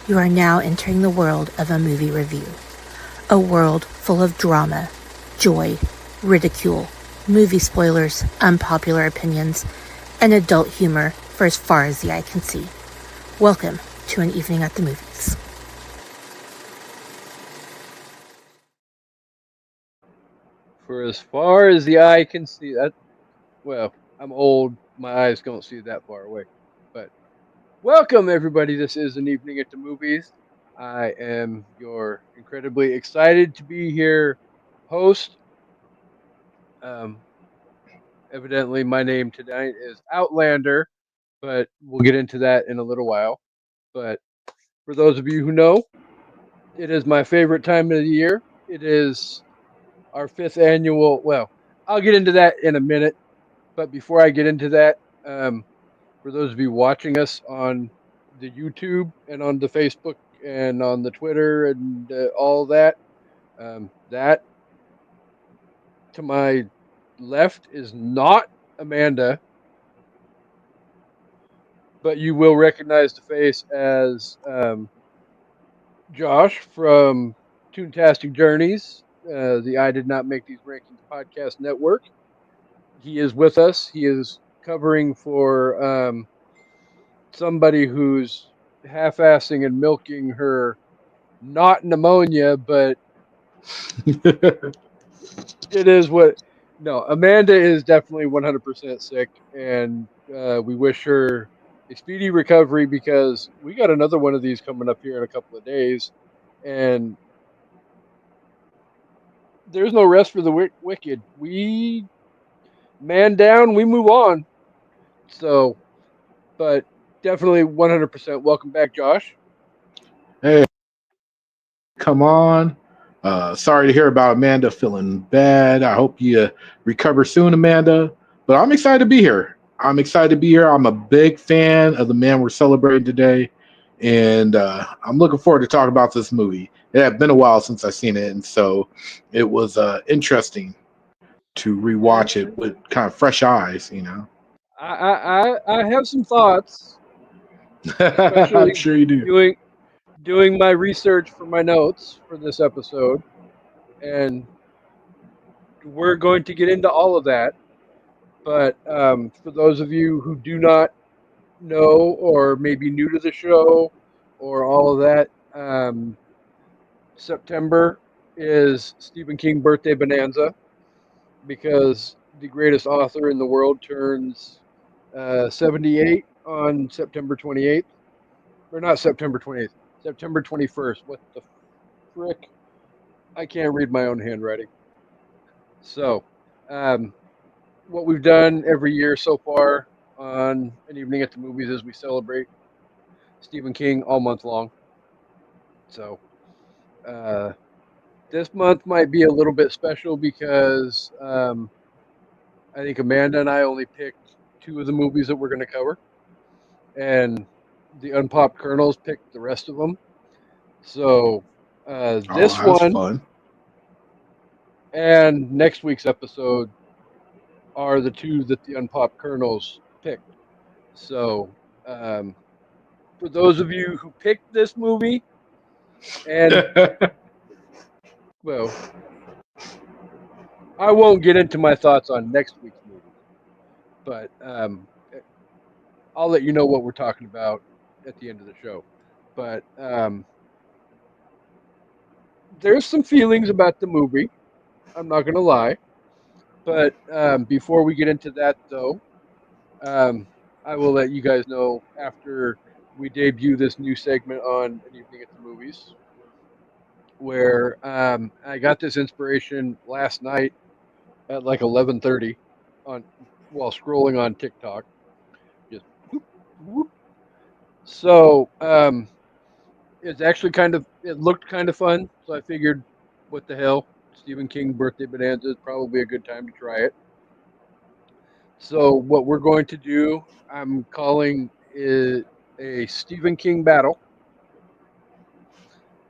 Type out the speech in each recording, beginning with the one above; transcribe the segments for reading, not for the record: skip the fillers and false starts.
You are now entering the world of a movie review. A world full of drama, joy, ridicule, movie spoilers, unpopular opinions, and adult humor for as far as the eye can see. Welcome to An Evening at the Movies. For as far as the eye can see, that well, I'm old. My eyes don't see that far away. But welcome everybody. This is An Evening at the Movies. I am your incredibly excited to be here host. Um, Evidently, my name tonight is Outlander, but we'll get into that in a little while. But for those of you who know, it is my favorite time of the year. It is our fifth annual. Well, I'll get into that in a minute. But before I get into that, um, for those of you watching us on the YouTube and on the Facebook and on the Twitter and all that, that to my left is not Amanda, but you will recognize the face as Josh from Toontastic Journeys. The I Did Not Make These Rankings podcast network. He is with us. He is covering for somebody who's half-assing and milking her not pneumonia, but it is what. No, Amanda is definitely 100% sick, and we wish her a speedy recovery because we got another one of these coming up here in a couple of days, and there's no rest for the wicked. We man down, we move on. So, but definitely 100% welcome back, Josh. Hey, come on. Sorry to hear about Amanda feeling bad. I hope you recover soon, Amanda. But I'm excited to be here. I'm a big fan of the man we're celebrating today. And I'm looking forward to talking about this movie. It had been a while since I've seen it. And so it was interesting to rewatch it And with kind of fresh eyes. I have some thoughts, I'm especially sure you do. doing doing my research for my notes for this episode, and we're going to get into all of that. But for those of you who do not know, or maybe new to the show, or all of that, September is Stephen King birthday bonanza because the greatest author in the world turns 78 on September 28th, or not September 28th, September 21st. What the frick? I can't read my own handwriting. So, um, what we've done every year so far on An Evening at the Movies is we celebrate Stephen King all month long. So, uh, this month might be a little bit special because I think Amanda and I only picked two of the movies that we're going to cover, and the Unpopped Kernels picked the rest of them. So, Oh, this that's one fun. and next week's episode are the two that the Unpopped Kernels picked. So, um, for those of you who picked this movie, and well, I won't get into my thoughts on next week's movie, but I'll let you know what we're talking about at the end of the show. But there's some feelings about the movie. I'm not going to lie. But before we get into that, though, um, I will let you guys know after we debut this new segment on An Evening at the Movies, where I got this inspiration last night at like 11:30 on while scrolling on TikTok. Just whoop, whoop. So it's actually it looked kind of fun. So I figured, what the hell, Stephen King birthday bonanza is probably a good time to try it. So what we're going to do, I'm calling it a Stephen King battle.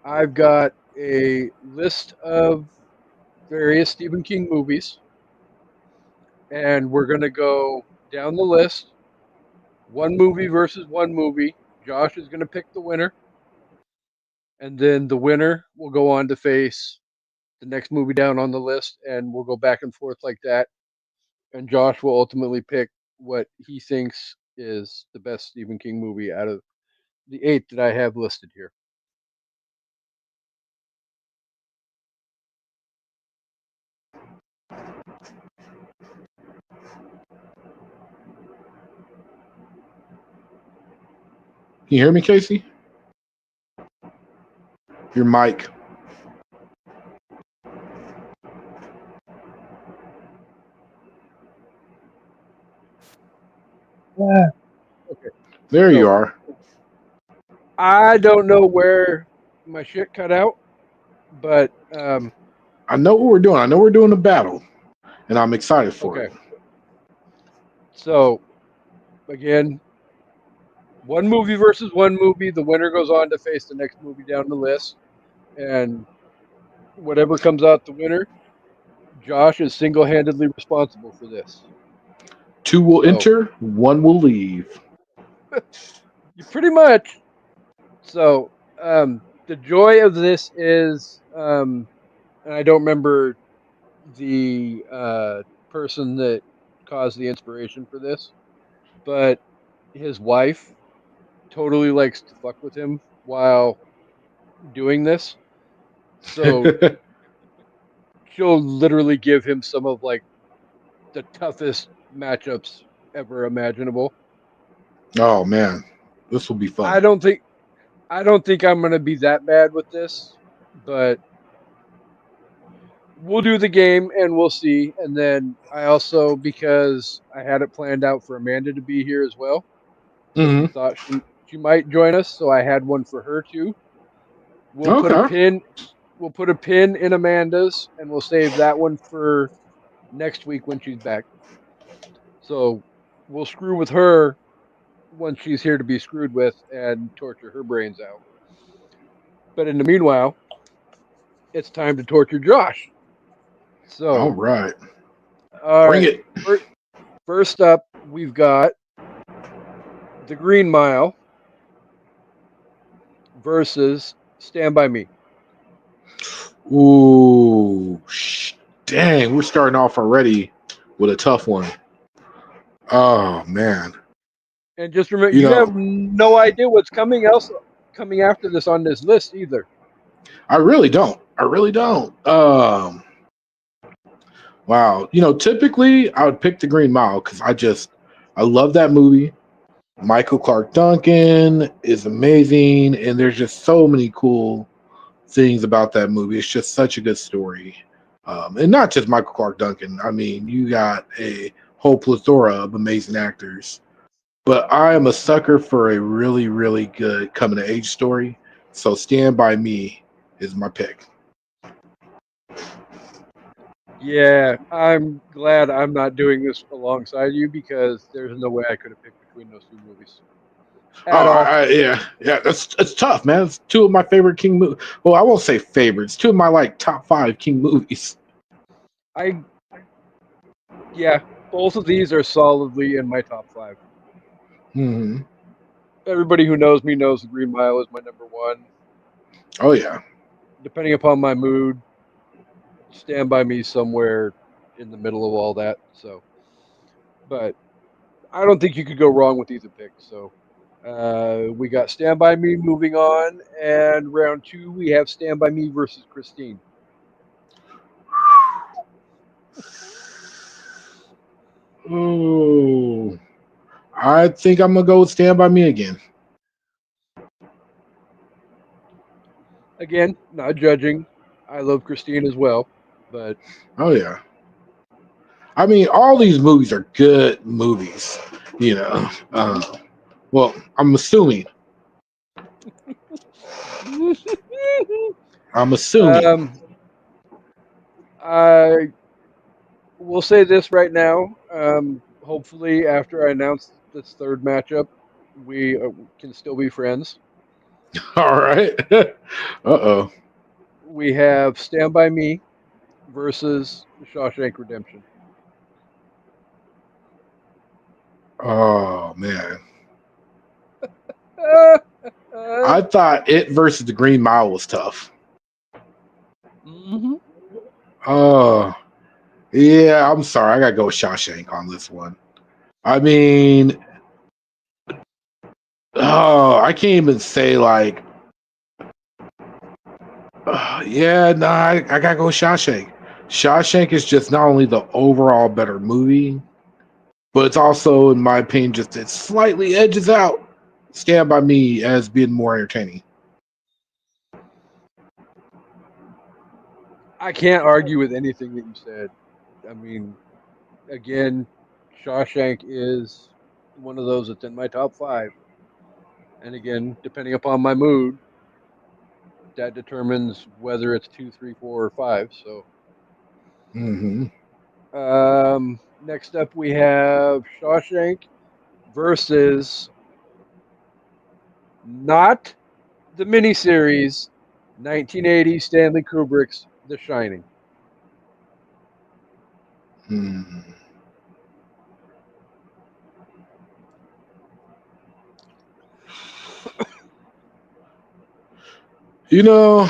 I've got a list of various Stephen King movies, and we're going to go down the list, one movie versus one movie. Josh is going to pick the winner, and then the winner will go on to face the next movie down on the list, and we'll go back and forth like that. And Josh will ultimately pick what he thinks is the best Stephen King movie out of the 8 that I have listed here. Can you hear me, Casey? Your mic. Yeah. Okay. There you So are. I don't know where my shit cut out, but I know what we're doing. I know we're doing a battle, and I'm excited for okay. it. So again, one movie versus one movie. The winner goes on to face the next movie down the list, and whatever comes out the winner, Josh is single-handedly responsible for this. Two will So enter, one will leave. you pretty much. So the joy of this is, and I don't remember the person that caused the inspiration for this, but his wife totally likes to fuck with him while doing this. So she'll literally give him some of like the toughest matchups ever imaginable. Oh man, this will be I fun. don't think I don't think I'm gonna be that bad with this, but we'll do the game and we'll see. And then I also, because I had it planned out for Amanda to be here as well, because we Hmm. thought she might join us, so I had one for her too. We'll put a Okay. pin we'll put a pin in Amanda's and we'll save that one for next week when she's back. So we'll screw with her once she's here to be screwed with and torture her brains out. But in the meanwhile, it's time to torture Josh. All So, right. all Bring right. it. First up, we've got the Green Mile versus Stand By Me. Ooh, dang, we're starting off already with a tough one. Oh man, And just remember, you you have know, no idea what's coming after this on this list either. I really don't. I really don't. Wow. Typically I would pick the Green Mile because I love that movie. Michael Clark Duncan is amazing, and there's just so many cool things about that movie. It's just such a good story. And not just Michael Clark Duncan. I mean, you got a whole plethora of amazing actors. But I am a sucker for a really, really good coming of age story. So Stand By Me is my pick. Yeah, I'm glad I'm not doing this alongside you because there's no way I could have picked between those two movies Oh, at all. yeah. That's tough, man. It's two of my favorite King movies. Well, I won't say favorites. Two of my like top five King movies. I Yeah, both of these are solidly in my top 5. Hmm. Everybody who knows me knows the Green Mile is my number 1. Oh yeah. Depending upon my mood, Stand By Me somewhere in the middle of all that. So, but I don't think you could go wrong with either pick. So, we got Stand By Me moving on, and round 2 we have Stand By Me versus Christine. Oh, I think I'm gonna go with Stand By Me again. Again, not judging. I love Christine as well, but Oh yeah. I mean, all these movies are good movies. You know. Well, I'm assuming. I'm assuming. um, I will say this right now. Hopefully, after I announce this third matchup, we can still be friends. All right. Uh-oh. We have Stand By Me versus The Shawshank Redemption. Oh man. I thought It versus the Green Mile was tough. Mm-hmm. Oh, yeah. I'm sorry. I gotta go with Shawshank on this one. I mean, oh, I can't even say like, yeah, nah. I gotta go with Shawshank. Shawshank is just not only the overall better movie, but it's also, in my opinion, just it slightly edges out Stand By Me as being more entertaining. I can't argue with anything that you said. I mean, again, Shawshank is one of those that's in my top 5. And again, depending upon my mood, that determines whether it's 2, 3, 4, or 5. So, Mm-hmm. next up we have Shawshank versus not the miniseries, 1980 Stanley Kubrick's The Shining. Hmm. You know,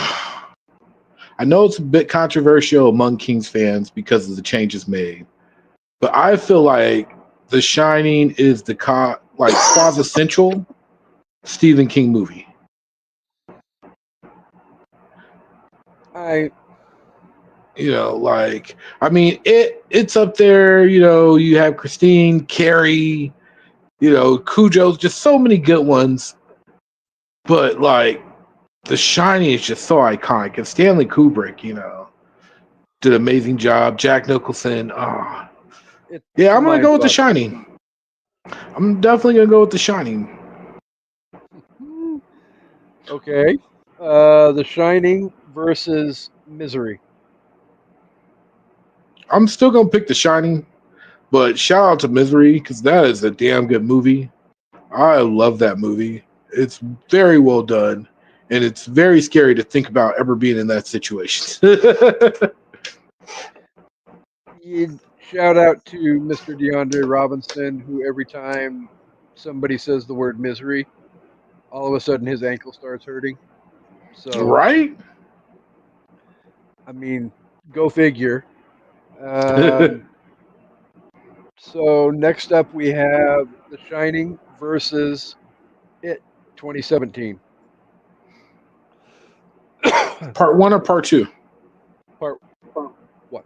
I know it's a bit controversial among Kings fans because of the changes made, but I feel like The Shining is the quasi-essential Stephen King movie. I I mean, it's up there. You have Christine, Carrie, Cujo's, just so many good ones. But like, The Shining is just so iconic, and Stanley Kubrick, did an amazing job. Jack Nicholson. Yeah, it's a I'm gonna mind go with The fuck. Shining. I'm definitely gonna go with The Shining. Okay. The Shining versus Misery. I'm still gonna pick The Shining, but shout out to Misery because that is a damn good movie. I love that movie. It's very well done, and it's very scary to think about ever being in that situation. Shout out to Mr. DeAndre Robinson, who every time somebody says the word misery, all of a sudden his ankle starts hurting. So, Right? I mean, go figure. Um, so next up we have The Shining versus It 2017. Part one or part two? Part what?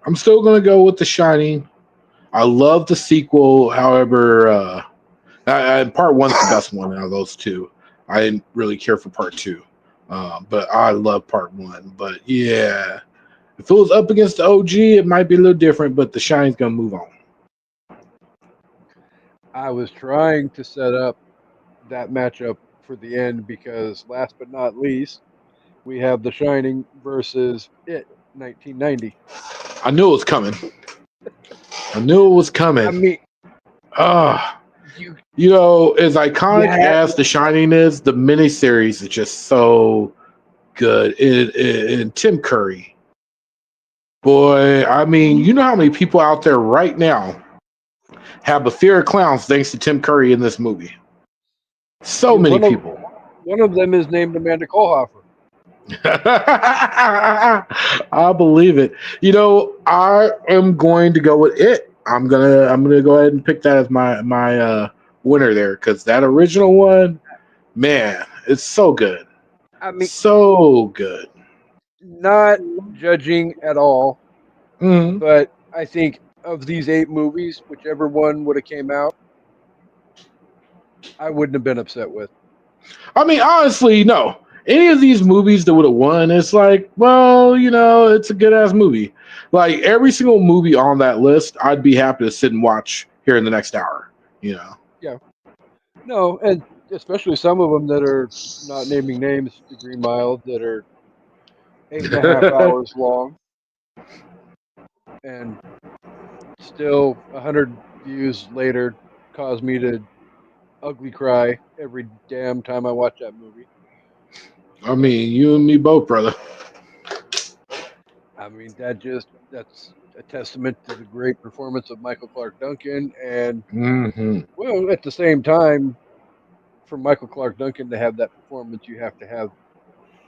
I'm still gonna go with The Shining. I love the sequel. However, part one's the best one out of those two. I didn't really care for part two, but I love part one. But yeah, if it was up against the OG, it might be a little different. But The Shining's gonna move on. I was trying to set up that matchup for the end because last but not least, we have The Shining versus It 1990. I knew it was coming. I knew it was I coming. mean, Ah, you as iconic had as The Shining is, the miniseries is just so good. And Tim Curry, boy, I mean, you know how many people out there right now have a fear of clowns thanks to Tim Curry in this movie? So many one of people. them is named Amanda Kohlhofer. I believe it. I am going to go with It. I'm gonna go ahead and pick that as my winner there because that original one, man, it's so good, I mean, so good. not judging at all, Mhm. but I think of these 8 movies, whichever one would have came out, I wouldn't have been upset with. I mean, honestly, no. Any of these movies that would have won, it's like, well, it's a good ass movie. Like every single movie on that list, I'd be happy to sit and watch here in the next hour. You know. Yeah, no, and especially some of them that are not naming names, the Green Mile, that are 8.5 hours long, and still 100 views later, cause me to ugly cry every damn time I watch that movie. I mean, you and me both, brother. I mean, that's a testament to the great performance of Michael Clark Duncan, and Hmm. well, at the same time, for Michael Clark Duncan to have that performance, you have to have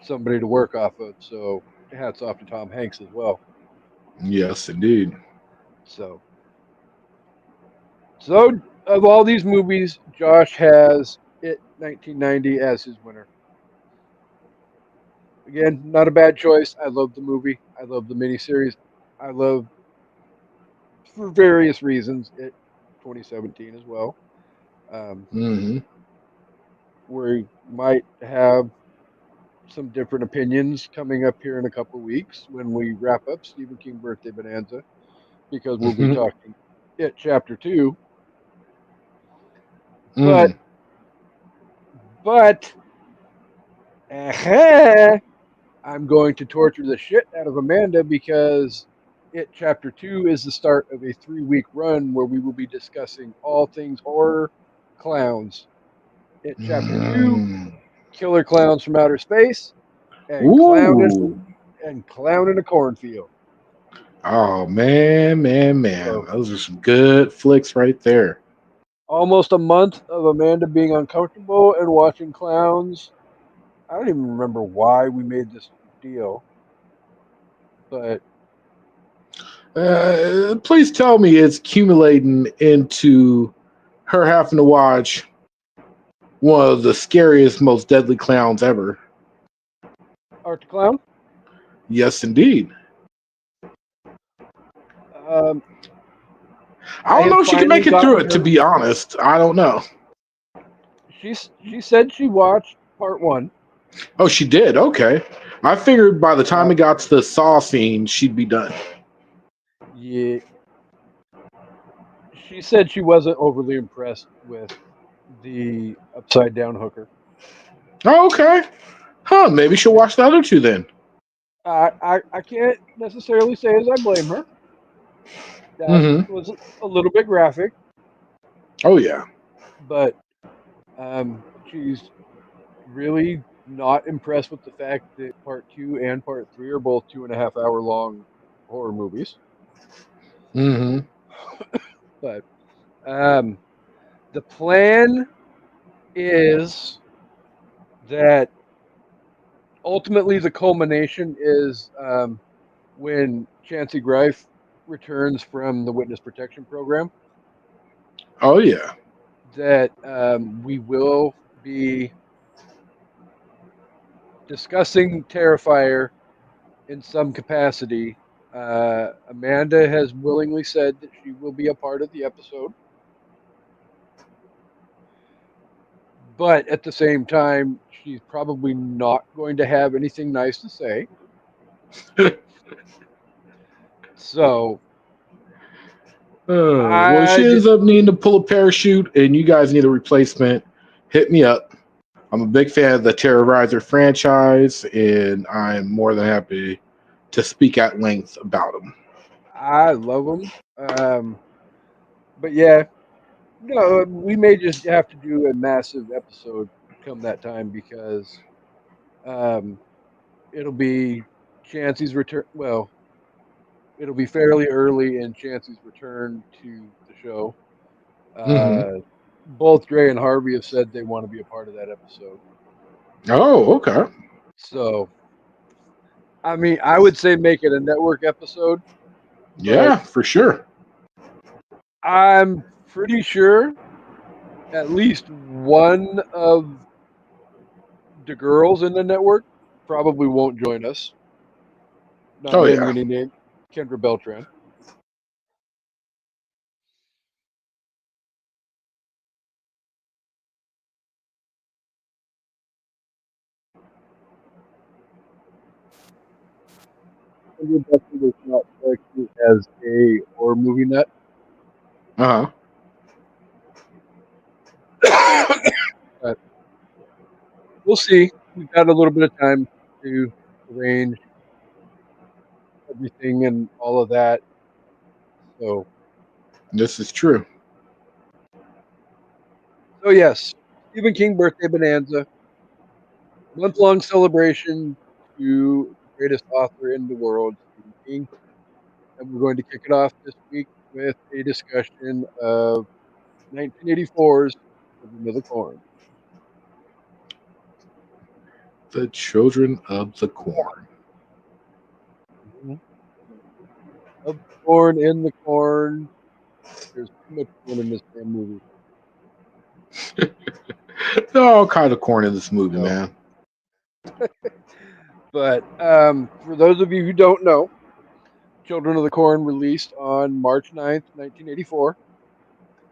somebody to work off of. So hats off to Tom Hanks as well. Yes, indeed. So, so of all these movies, Josh has it 1990 as his winner. Again, not a bad choice. I love the movie. I love the miniseries. I love, for various reasons, it 2017 as well. Um, Hmm. we might have some different opinions coming up here in a couple of weeks when we wrap up Stephen King Birthday Bonanza, because we'll be Hmm. talking it chapter 2. But Mm. but uh I'm going to torture the shit out of Amanda because it chapter 2 is the start of a 3-week run where we will be discussing all things horror clowns. It chapter 2, Mm. killer clowns from outer space, and Ooh. clown in a cornfield. Oh man, man, man. So Those are some good flicks right there. almost a month of Amanda being uncomfortable and watching clowns. I don't even remember why we made this deal, but Please tell me it's accumulating into her having to watch one of the scariest, most deadly clowns ever. Art the Clown. Yes, indeed. Um, I I don't have know if she can finally make it through gotten it, to her. be honest. I don't know. She said she watched part 1. Oh, she did? Okay. I figured by the time Uh, it got to the Saw scene, she'd be done. yeah, she said she wasn't overly impressed with the upside down hooker. Oh, okay. Huh, maybe she'll watch the other two then. I can't necessarily say as I blame her. That Mm-hmm. was a little bit graphic, Oh, yeah. but she's really not impressed with the fact that part 2 and part 3 are both 2.5 hour long horror movies. Mm-hmm. But um, the plan is that ultimately the culmination is when Chancey Greif returns from the witness protection program, Oh, yeah. that we will be discussing Terrifier in some capacity. Amanda has willingly said that she will be a part of the episode, but at the same time, she's probably not going to have anything nice to say. So Well, if I she just, ends up needing to pull a parachute and you guys need a replacement, hit me up. I'm a big fan of the Terrorizer franchise, and I'm more than happy to speak at length about them. I love them. But yeah, no, we may just have to do a massive episode come that time because um, it'll be Chancey's return. Well, it'll be fairly early in Chancey's return to the show. Mm-hmm. Uh, both Dre and Harvey have said they want to be a part of that episode. Oh, okay. So, I mean, I would say make it a network episode, but Yeah, for sure. I'm pretty sure at least one of the girls in the network probably won't join us. Not Oh, naming yeah. any name, Kendra Beltran. Kendra Beltran does not strike me as a horror movie nut. Uh huh. But we'll see. We've got a little bit of time to arrange everything and all of that. So, This is true. so yes, Stephen King birthday bonanza, month long celebration to the greatest author in the world, Stephen King, and we're going to kick it off this week with a discussion of 1984's Children of the Corn. The Children of the Corn. Mm-hmm. Of the corn, in the corn. There's too much corn in this damn movie. There's all kind of corn in this movie, No. man. But for those of you who don't know, Children of the Corn, released on March 9th, 1984,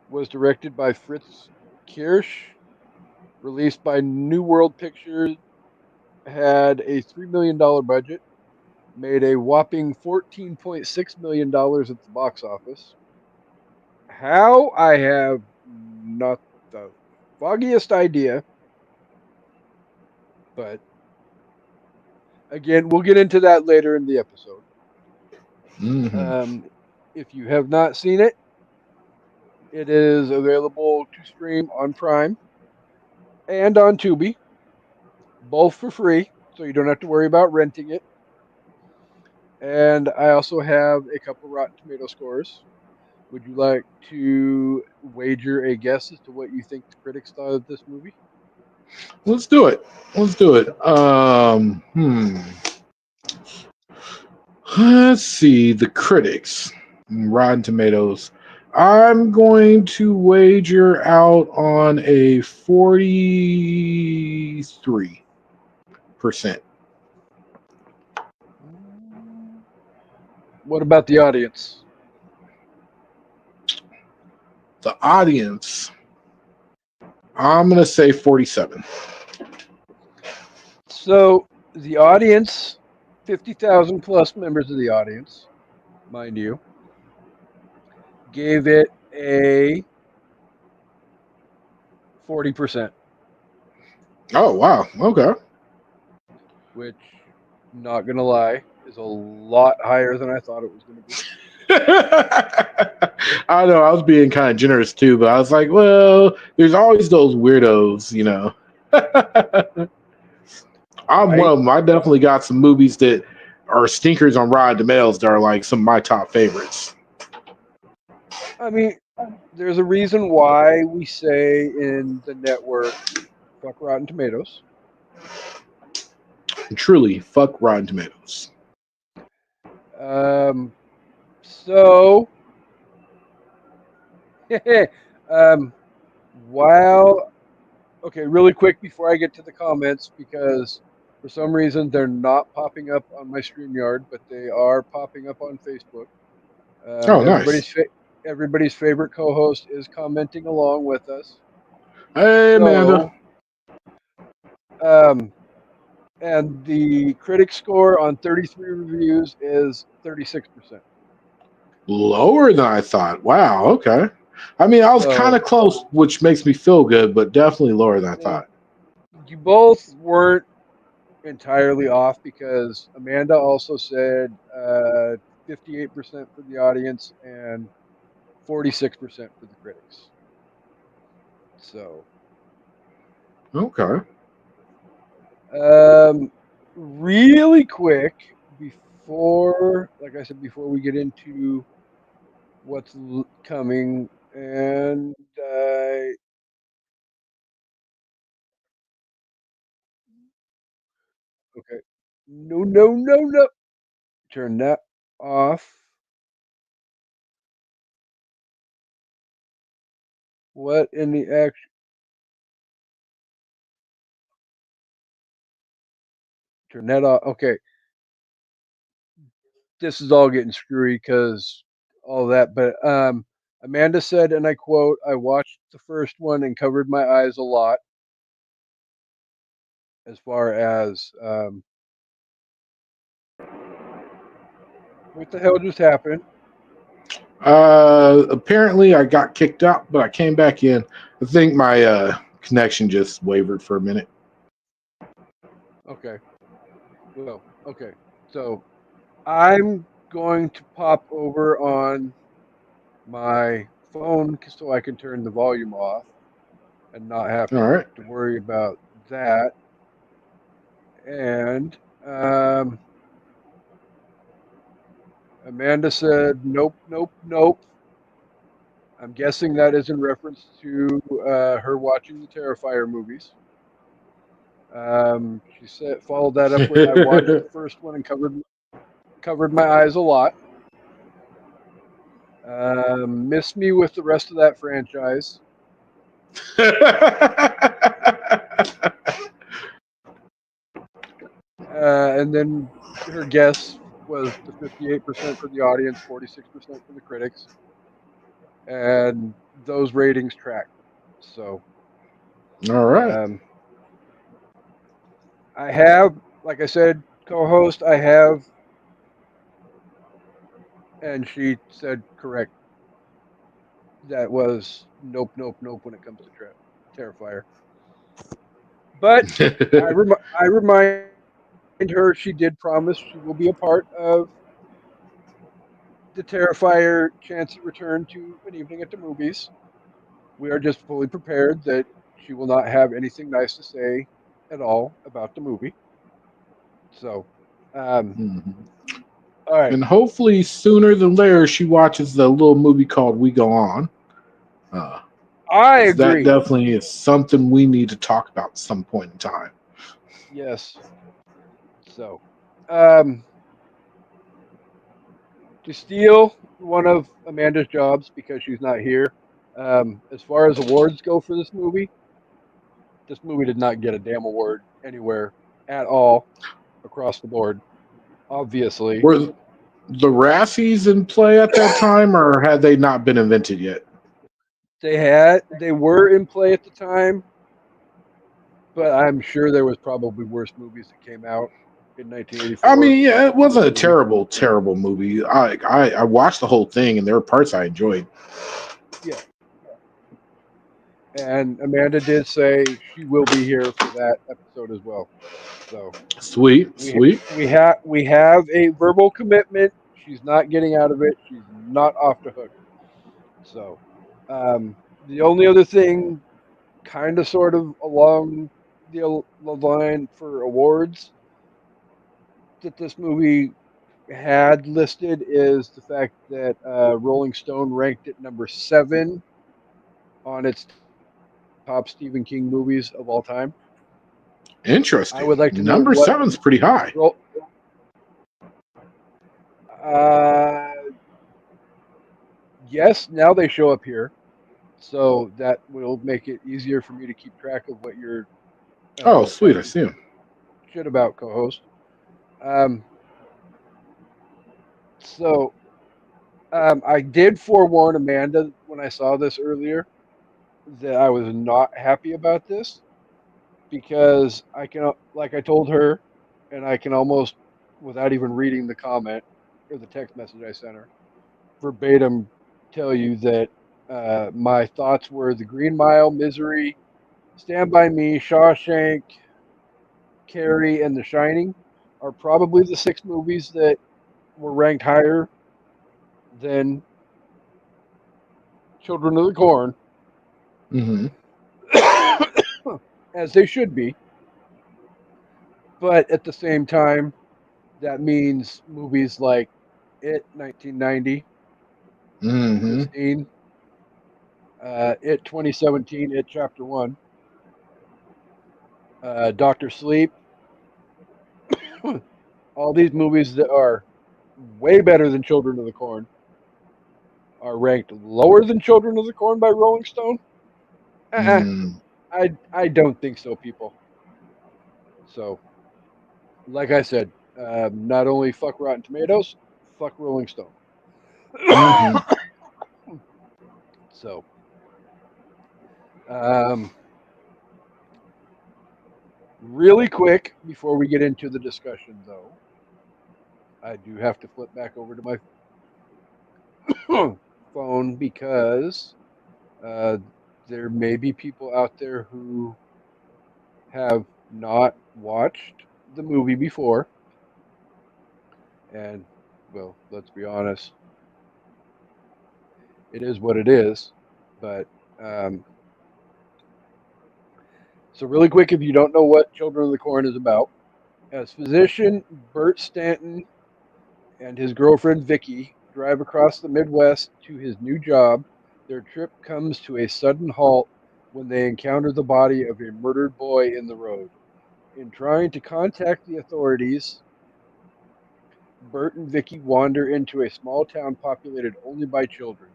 was directed by Fritz Kirsch, released by New World Pictures, had a $3 million budget, made a whopping $14.6 million at the box office. How? I have not the foggiest idea, but again, we'll get into that later in the episode. Hmm. If you have not seen it, it is available to stream on Prime and on Tubi, both for free, so you don't have to worry about renting it. And I also have a couple Rotten Tomato scores. Would you like to wager a guess as to what you think the critics thought of this movie? Let's do it. Let's do it. Let's see. The critics, Rotten Tomatoes. I'm going to wager out on a 43%. What about the audience? The audience, I'm going to say 47. So the audience, 50,000 plus members of the audience, mind you, gave it a 40%, Oh, wow. Okay. which, not gonna lie, is a lot higher than I thought it was gonna be. I know I was being kind of generous too, but I was like, well, there's always those weirdos, you know. I'm one Right? of them. I definitely got some movies that are stinkers on Rotten Tomatoes that are like some of my top favorites. I mean, there's a reason why we say in the network, fuck Rotten Tomatoes. And truly, fuck Rotten Tomatoes. So, while, okay, really quick before I get to the comments, because for some reason they're not popping up on my StreamYard, but they are popping up on Facebook. Oh, nice. Everybody's favorite co-host is commenting along with us. Hey, Amanda. So, um, and the critic score on 33 reviews is 36%. Lower than I thought. Wow. Okay. I mean, I was kind So, of close, which makes me feel good, but definitely lower than I yeah, thought. you both weren't entirely off because Amanda also said 58% for the audience and 46% for the critics. So, Okay. really quick before, like I said, before we get into what's coming, and okay, no, no, no, no, turn that off. What in the action? Turn that off. Okay, this is all getting screwy because all that. But Amanda said, and I quote, "I watched the first one and covered my eyes a lot." As far as what the hell just happened? Apparently I got kicked out, but I came back in. I think my connection just wavered for a minute. Okay, well, okay. So I'm going to pop over on my phone so I can turn the volume off and not have All right. to worry about that. And um, Amanda said, "Nope, nope, nope." I'm guessing that is in reference to her watching the Terrifier movies. She said followed that up with, "I watched the first one and covered my eyes a lot. Miss me with the rest of that franchise." And then her guess was the 58% for the audience, 46% for the critics, and those ratings track. So All right. um, I have, like I said, co-host. I have, and she said correct. That was nope, nope, nope when it comes to Terrifier. But I remind her she did promise she will be a part of the Terrifier Chansey return to an evening at the movies. We are just fully prepared that she will not have anything nice to say at all about the movie. So, um, Mhm. all right. And hopefully, sooner than later, she watches the little movie called We Go On. Uh, I 'Cause that agree. definitely is something we need to talk about at some point in time. Yes. So, um, to steal one of Amanda's jobs because she's not here, as far as awards go for this movie did not get a damn award anywhere at all across the board. Obviously, Were the Razzies in play at that time, or had they not been invented yet? they were in play at the time, but I'm sure there was probably worse movies that came out in I 1984 mean, yeah, it than this wasn't a movie. terrible movie. I watched the whole thing, and there were parts I enjoyed. Yeah, and Amanda did say she will be here for that episode as well. So Sweet, sweet. we have a verbal commitment. She's not getting out of it. She's not off the hook. So the only other thing, kind of sort of along the line for awards that this movie had listed is the fact that Rolling Stone ranked it number 7 on its top Stephen King movies of all time. I would Interesting. like to know Number what seven's pretty high. uh, yes, now they show up here, so that will make it easier for me to keep track of what you're Oh, sweet. I talking see him. shit about, co-host. Um, so I did forewarn Amanda when I saw this earlier that I was not happy about this because I can, like I told her, and I can almost, without even reading the comment or the text message I sent her, verbatim tell you that my thoughts were The Green Mile, Misery, Stand By Me, Shawshank, Carrie, and The Shining are probably the 6 movies that were ranked higher than Children of the Corn, Hmm. as they should be. But at the same time, that means movies like It 1990, Hmm. Christine, It 2017, It Chapter 1, Doctor Sleep, all these movies that are way better than Children of the Corn are ranked lower than Children of the Corn by Rolling Stone. Uh-uh. Mm. I don't think so, people. So, like I said, not only fuck Rotten Tomatoes, fuck Rolling Stone. Hmm. So, um, really quick before we get into the discussion, though, I do have to flip back over to my phone because uh, there may be people out there who have not watched the movie before. And, well, let's be honest, it is what it is. But, um, so really quick, if you don't know what Children of the Corn is about, as physician Bert Stanton and his girlfriend Vicky drive across the Midwest to his new job, their trip comes to a sudden halt when they encounter the body of a murdered boy in the road. In trying to contact the authorities, Bert and Vicky wander into a small town populated only by children,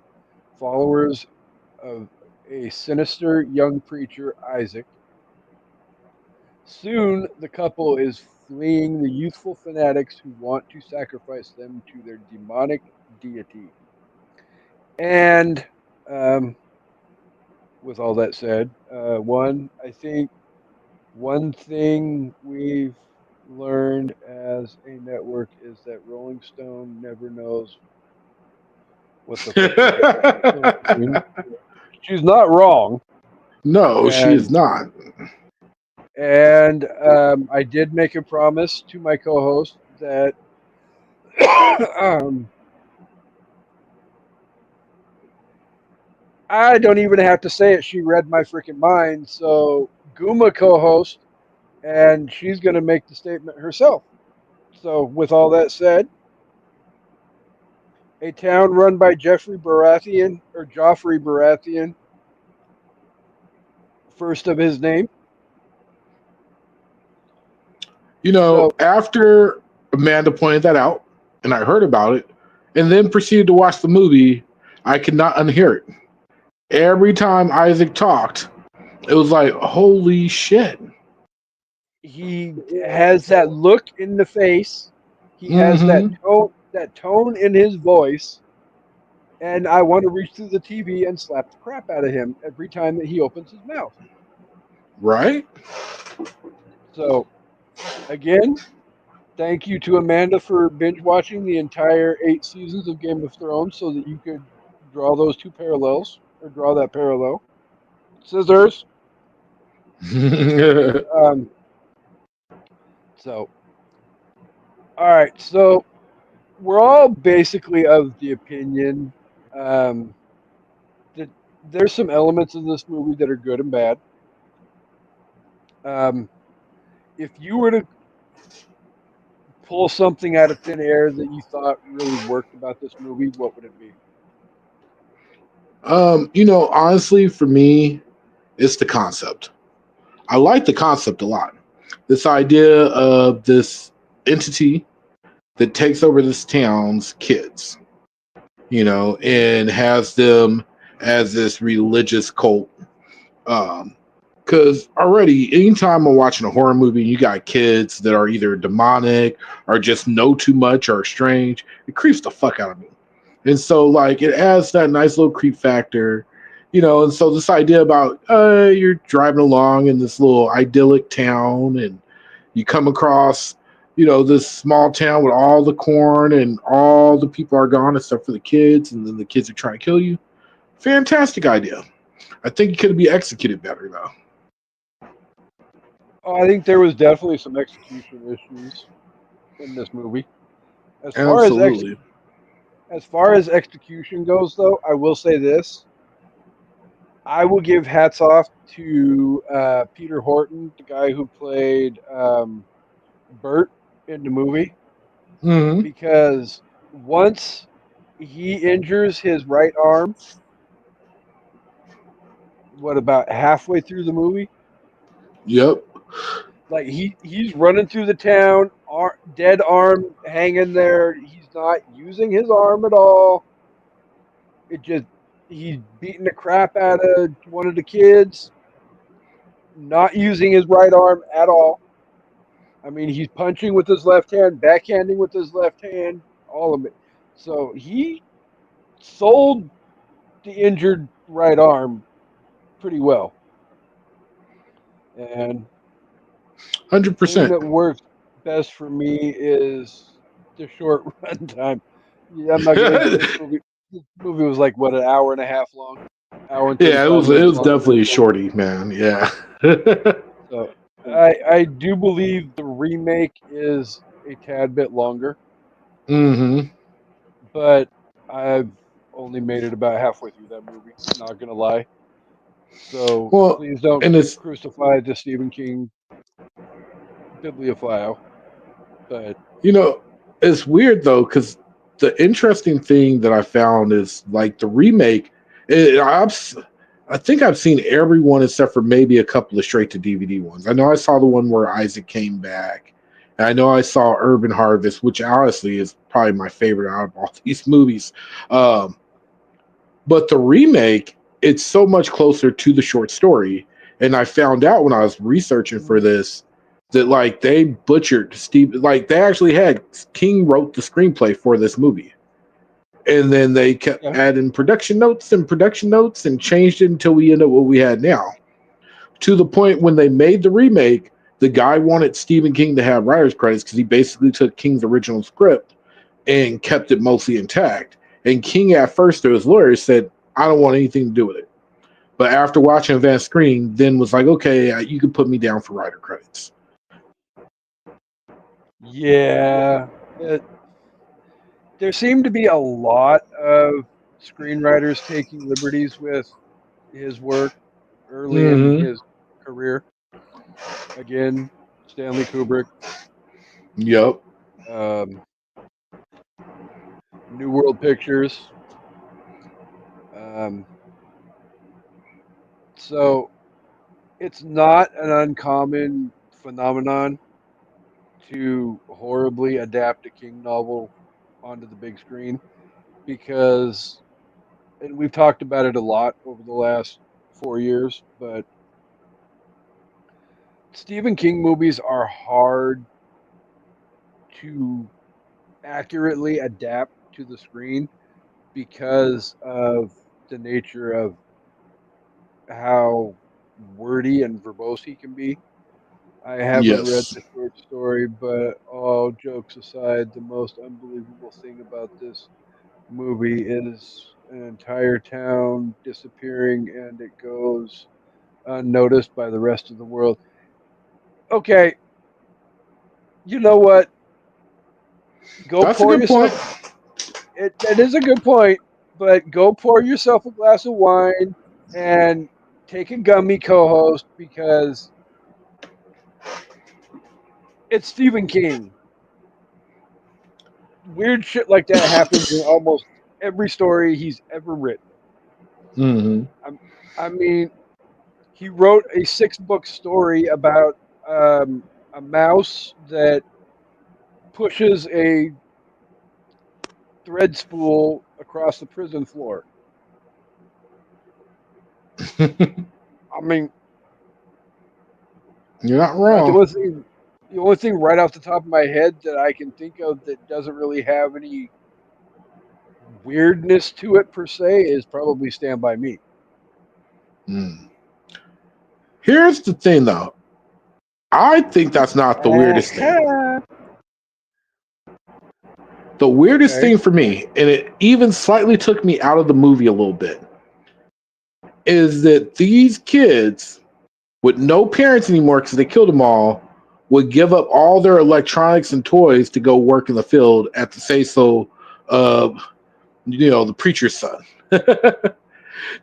followers of a sinister young preacher, Isaac. Soon, the couple is fleeing the youthful fanatics who want to sacrifice them to their demonic deity. And um, with all that said, I think one thing we've learned as a network is that Rolling Stone never knows what the fuck is going on. I mean, she's not wrong, No, she is and not. I did make a promise to my co-host that um, I don't even have to say it. She read my freaking mind. So Guma co-host, and she's going to make the statement herself. So with all that said, a town run by Jeffrey Baratheon or Joffrey Baratheon, first of his name. So After Amanda pointed that out and I heard about it and then proceeded to watch the movie, I could not unhear it. Every time Isaac talked, it was like, holy shit. he has that look in the face. He has Mm-hmm. that tone in his voice, and I want to reach through the TV and slap the crap out of him every time that he opens his mouth. Right? So again, thank you to Amanda for binge watching the entire 8 seasons of Game of Thrones so that you could draw those two parallels or draw that parallel. Scissors. Um, so, all right. So we're all basically of the opinion um, that there's some elements of this movie that are good and bad. Um, if you were to pull something out of thin air that you thought really worked about this movie, what would it be? Honestly, for me, it's the concept. I like the concept a lot. This idea of this entity that takes over this town's kids, and has them as this religious cult. Because already, anytime I'm watching a horror movie and you got kids that are either demonic or just know too much or strange, it creeps the fuck out of me. And so, like, it adds that nice little creep factor, And so, this idea about you're driving along in this little idyllic town and you come across, this small town with all the corn and all the people are gone except for the kids, and then the kids are trying to kill you. Fantastic idea. I think it could be executed better, though. Oh, I think there was definitely some execution issues in this movie. As far as Absolutely. execution goes, though, I will say this: I will give hats off to Peter Horton, the guy who played Bert in the movie, Mm-hmm. because once he injures his right arm, what about halfway through the movie? Yep. Like he's running through the town, dead arm hanging there. He's not using his arm at all. It just he's beating the crap out of one of the kids, not using his right arm at all. I mean, he's punching with his left hand, backhanding with his left hand, all of it. So he sold the injured right arm pretty well. And the thing 100%. that works best for me is the short runtime. Yeah, I'm not gonna. This movie was like what, an hour and a half long, hour and Yeah, it 35 was it minutes was long. definitely a shorty, man. Yeah. So I do believe the remake is a tad bit longer, Mm-hmm. but I've only made it about halfway through that movie. Not gonna lie. So Well, please don't and it's crucify the Stephen King bibliophile. But you know, it's weird though, because the interesting thing that I found is like the remake. It, I think I've seen every one except for maybe a couple of straight to DVD ones. I know I saw the one where Isaac came back. And I know I saw Urban Harvest, which honestly is probably my favorite out of all these movies. Um, but the remake, it's so much closer to the short story. And I found out when I was researching for this that like they butchered Steve, like they actually had King wrote the screenplay for this movie. And then they kept Yeah. adding production notes and changed it until we end up what we had now. To the point when they made the remake, the guy wanted Stephen King to have writer's credits because he basically took King's original script and kept it mostly intact. And King at first to his lawyers said, I don't want anything to do with it. But after watching advanced screening, then was like, okay, you can put me down for writer credits. Yeah. There seemed to be a lot of screenwriters taking liberties with his work early in Mm-hmm. his career. Again, Stanley Kubrick, Yep. um, New World Pictures. Um, so it's not an uncommon phenomenon to horribly adapt a King novel onto the big screen because, and we've talked about it a lot over the last 4 years, but Stephen King movies are hard to accurately adapt to the screen because of the nature of how wordy and verbose he can be. I haven't read Yes. the short story, but all jokes aside, the most unbelievable thing about this movie is an entire town disappearing and it goes unnoticed by the rest of the world. Okay, you know what? Go That's a pour good point. yourself. That is a good point, but go pour yourself a glass of wine and take a gummy co-host because it's Stephen King. Weird shit like that happens in almost every story he's ever written. Mm-hmm. I mean, he wrote a 6-book story about a mouse that pushes a thread spool across the prison floor. I mean, You're not about wrong. the only thing right off the top of my head that I can think of that doesn't really have any weirdness to it per se is probably Stand By Me. Mm. Here's the thing, though. I think that's not the weirdest thing. Uh-huh. The weirdest Okay. thing for me, and it even slightly took me out of the movie a little bit, is that these kids with no parents anymore because they killed them all would give up all their electronics and toys to go work in the field at the say so of the preacher's son.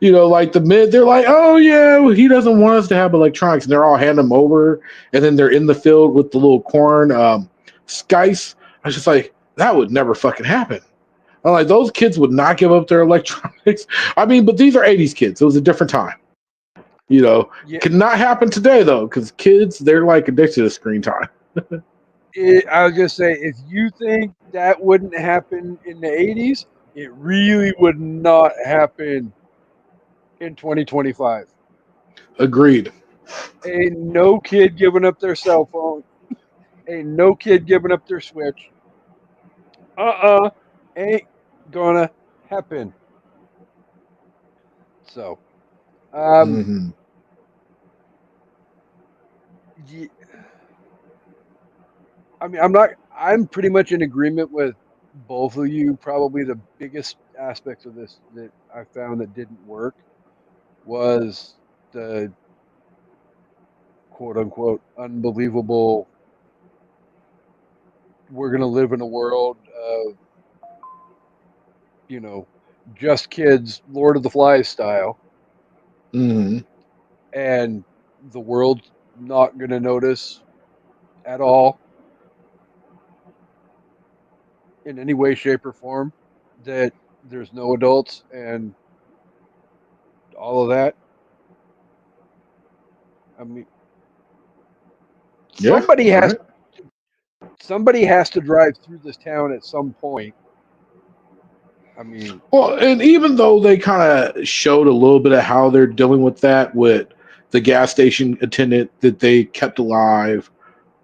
Like the mid, they're like, oh yeah, well, he doesn't want us to have electronics, and they're all handing them over, and then they're in the field with the little corn skice. I was just like, that would never fucking happen. I'm like, those kids would not give up their electronics. I mean, but these are 80s kids. It was a different time. Yeah, Could not happen today though, because kids, they're like addicted to screen time. I was just say if you think that wouldn't happen in the 80s, it really would not happen in 2025. Agreed. Ain't no kid giving up their cell phone. Ain't no kid giving up their Switch. Ain't gonna happen. So, um, Hmm. ye- I mean, I'm not. I'm pretty much in agreement with both of you. Probably the biggest aspect of this that I found that didn't work was the quote unquote unbelievable. We're gonna live in a world of you know just kids, Lord of the Flies style, Hmm. and the world's not gonna notice at all in any way, shape, or form that there's no adults and all of that. I mean, Yeah, somebody has right. somebody has to drive through this town at some point. I mean, Well, and even though they kind of showed a little bit of how they're dealing with that with the gas station attendant that they kept alive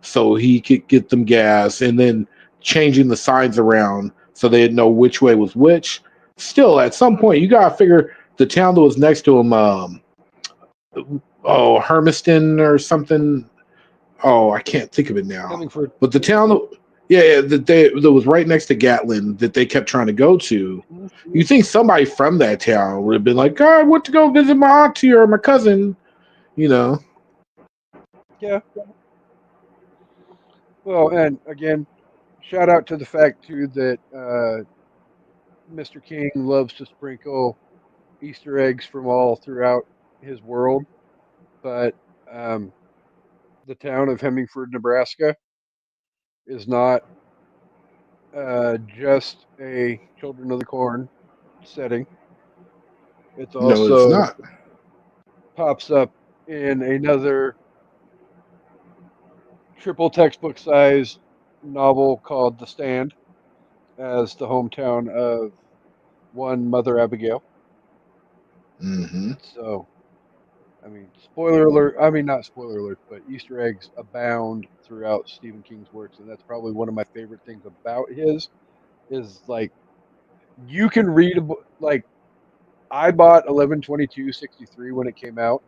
so he could get them gas, and then changing the signs around so they didn't know which way was which. Still, at some point, you gotta figure the town that was next to him, Hermiston or something. Oh, I can't think of it now. Hemingford. But the town, yeah, that was right next to Gatlin that they kept trying to go to. You think somebody from that town would have been like, "God, I went to go visit my auntie or my cousin," you know? Yeah. Well, and again, shout out to the fact too that Mr. King loves to sprinkle Easter eggs from all throughout his world, but um, the town of Hemingford, Nebraska, is not just a Children of the Corn setting. It's No, it's also not. pops up in another triple textbook size novel called The Stand as the hometown of one Mother Abigail. Hmm. So, I mean, spoiler alert. I mean, not spoiler alert, but Easter eggs abound throughout Stephen King's works, and that's probably one of my favorite things about his is like you can read a book. Like I bought 11/22/63 when it came out,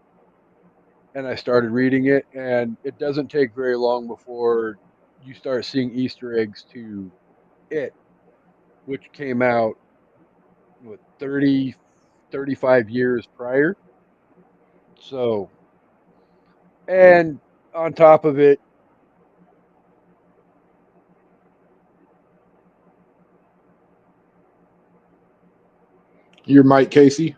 and I started reading it, and it doesn't take very long before you start seeing Easter eggs to it, which came out what 35 years prior. So, and on top of it, You're Mike Casey.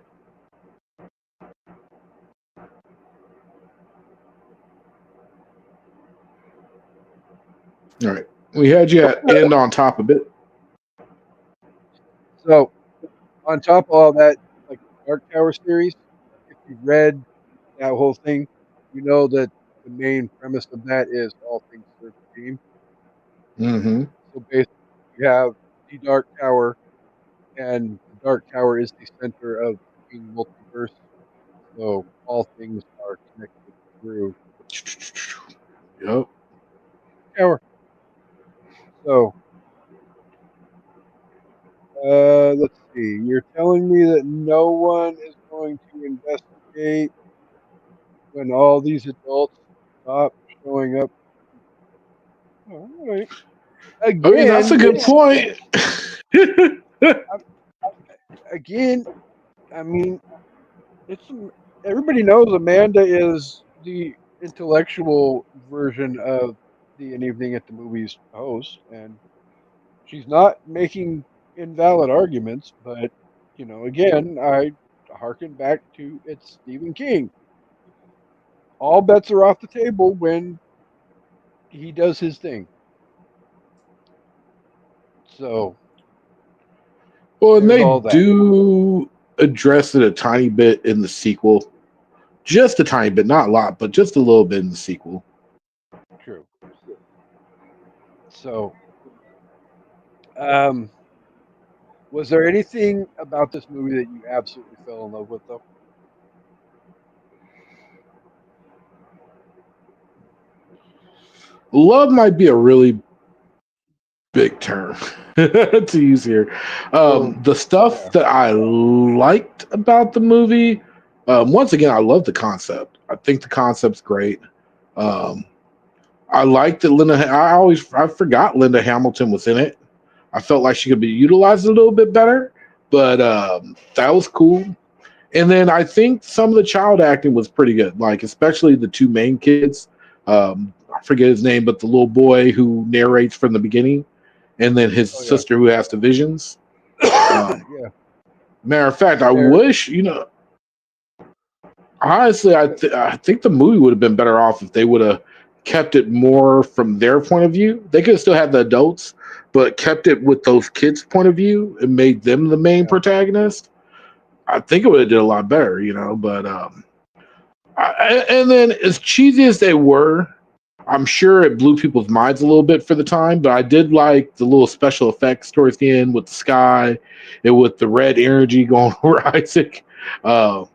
All right. We had you at end on top of it. so on top of all that, like the Dark Tower series, if you read that whole thing, you know that the main premise of that is all things serve steam. Hmm. So basically, you have the Dark Tower, and the Dark Tower is the center of the King multiverse. So all things are connected through Yep. tower. So let's see. You're telling me that no one is going to investigate when all these adults stop showing up. All right. I mean, that's Again, a good it's point. again. I mean, it's everybody knows Amanda is the intellectual version of the An Evening at the Movies host, and she's not making invalid arguments. But again, I harken back to it's Stephen King. All bets are off the table when he does his thing. So Well, and there's they all that. do address it a tiny bit in the sequel. Just a tiny bit, not a lot, but just a little bit in the sequel. True. So, um, was there anything about this movie that you absolutely fell in love with, though? Love might be a really big term to use here. Well, The stuff yeah, that I liked about the movie, once again, I love the concept. I think the concept's great. Um, I liked that I forgot Linda Hamilton was in it. I felt like she could be utilized a little bit better, but that was cool. And then I think some of the child acting was pretty good, like especially the two main kids. I forget his name, but the little boy who narrates from the beginning, and then his oh yeah, sister who has the visions. Um, yeah. Matter of fact, I There, wish honestly, I think the movie would have been better off if they would have kept it more from their point of view. They could have still had the adults, but kept it with those kids' point of view and made them the main yeah, protagonist. I think it would have did a lot better, But And then, as cheesy as they were, I'm sure it blew people's minds a little bit for the time. But I did like the little special effects towards the end with the sky and with the red energy going over Isaac. Uh,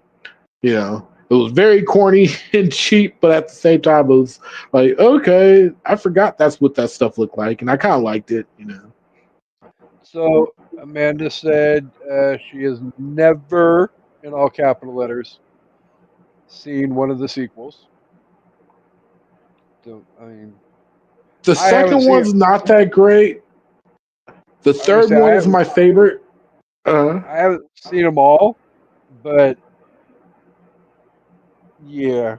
you know, it was very corny and cheap, but at the same time, it was like, okay, I forgot that's what that stuff looked like, and I kind of liked it. So Amanda said she has never, in all capital letters, seen one of the sequels. So, I mean, The I haven't second seen. one's not that great. The I was gonna third say one is my favorite. Uh, I haven't seen them all, but yeah,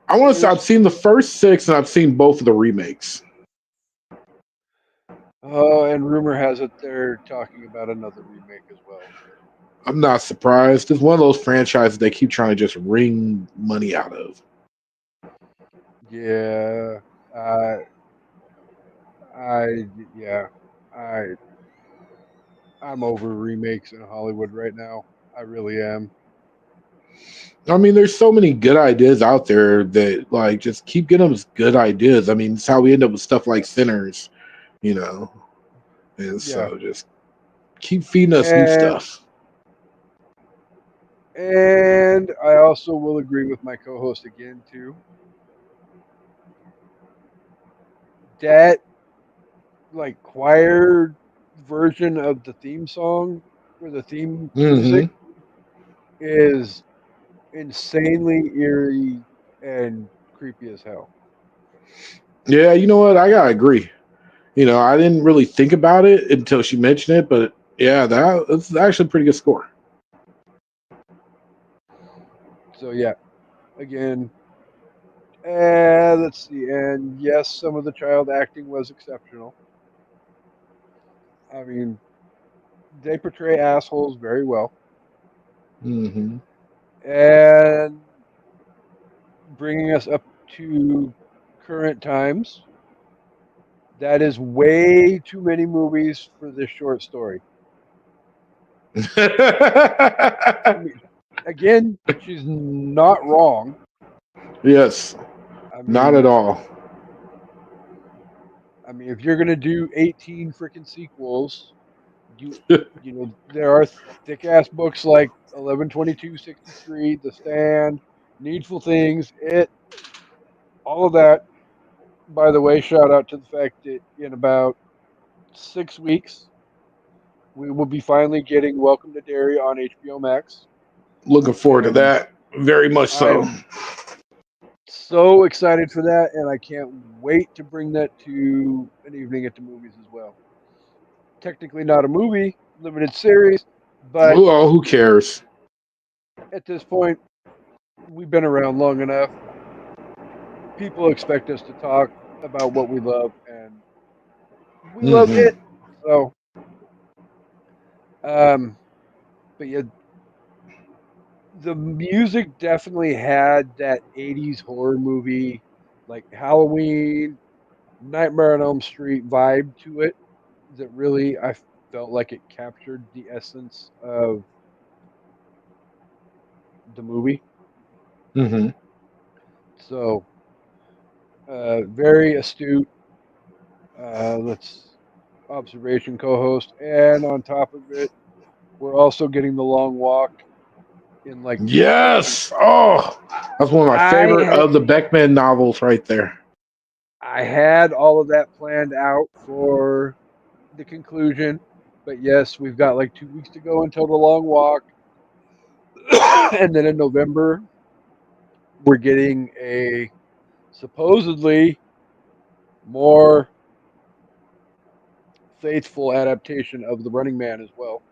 I want to say I've there's. seen the first six, and I've seen both of the remakes. Oh, and rumor has it they're talking about another remake as well. I'm not surprised. It's one of those franchises they keep trying to just wring money out of. Yeah, uh, I yeah, I I'm over remakes in Hollywood right now. I really am. I mean, there's so many good ideas out there that like just keep getting us good ideas. I mean, it's how we end up with stuff like Sinners, you know. And Yeah, so just keep feeding us new and stuff. and I also will agree with my co-host again too. That like choir version of the theme song or the theme music Hmm. is insanely eerie and creepy as hell. Yeah, you know what? I gotta agree. I didn't really think about it until she mentioned it, but yeah, that's actually a pretty good score. So yeah, again, let's see. And yes, some of the child acting was exceptional. I mean, they portray assholes very well, Hmm. and bringing us up to current times. That is way too many movies for this short story. I mean, again, she's not wrong. Yes, I not at mean, all. I mean, if you're gonna do 18 freaking sequels, you you know there are thick ass books like 11/22/63, The Stand, Needful Things, It, all of that. By the way, shout out to the fact that in about 6 weeks we will be finally getting Welcome to Derry on HBO Max, Looking forward to and that very much I so. am so excited for that, and I can't wait to bring that to an evening at the movies as well. Technically not a movie, limited series, but Well, who cares? at this point, we've been around long enough. People expect us to talk about what we love, and we love Hmm. it. So, um, but yeah, the music definitely had that 80s horror movie, like Halloween, Nightmare on Elm Street vibe to it that really I felt like it captured the essence of the movie. Hmm. So, very astute. Let's observation co-host, and on top of it, we're also getting the long walk in like Yes. Oh, that's one of my favorite I of the Beckman novels right there. I had all of that planned out for the conclusion, but yes, we've got like 2 weeks to go until the long walk, and then in November we're getting a supposedly more faithful adaptation of The Running Man as well.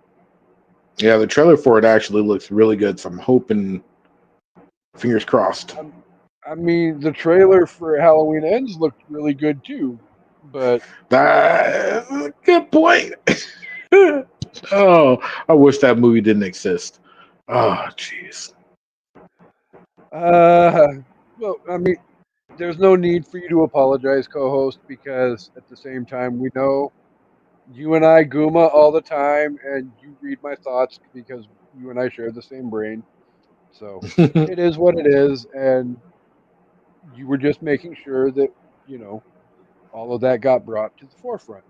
Yeah, the trailer for it actually looks really good. So I'm hoping, fingers crossed. Um, I mean, the trailer for Halloween Ends looked really good too, but That's a good point. Oh, I wish that movie didn't exist. Oh, jeez. uh, well, I mean, there's no need for you to apologize, co-host, because at the same time, we know you and I Guma all the time, and you read my thoughts because you and I share the same brain. So it is what it is, and you were just making sure that all of that got brought to the forefront,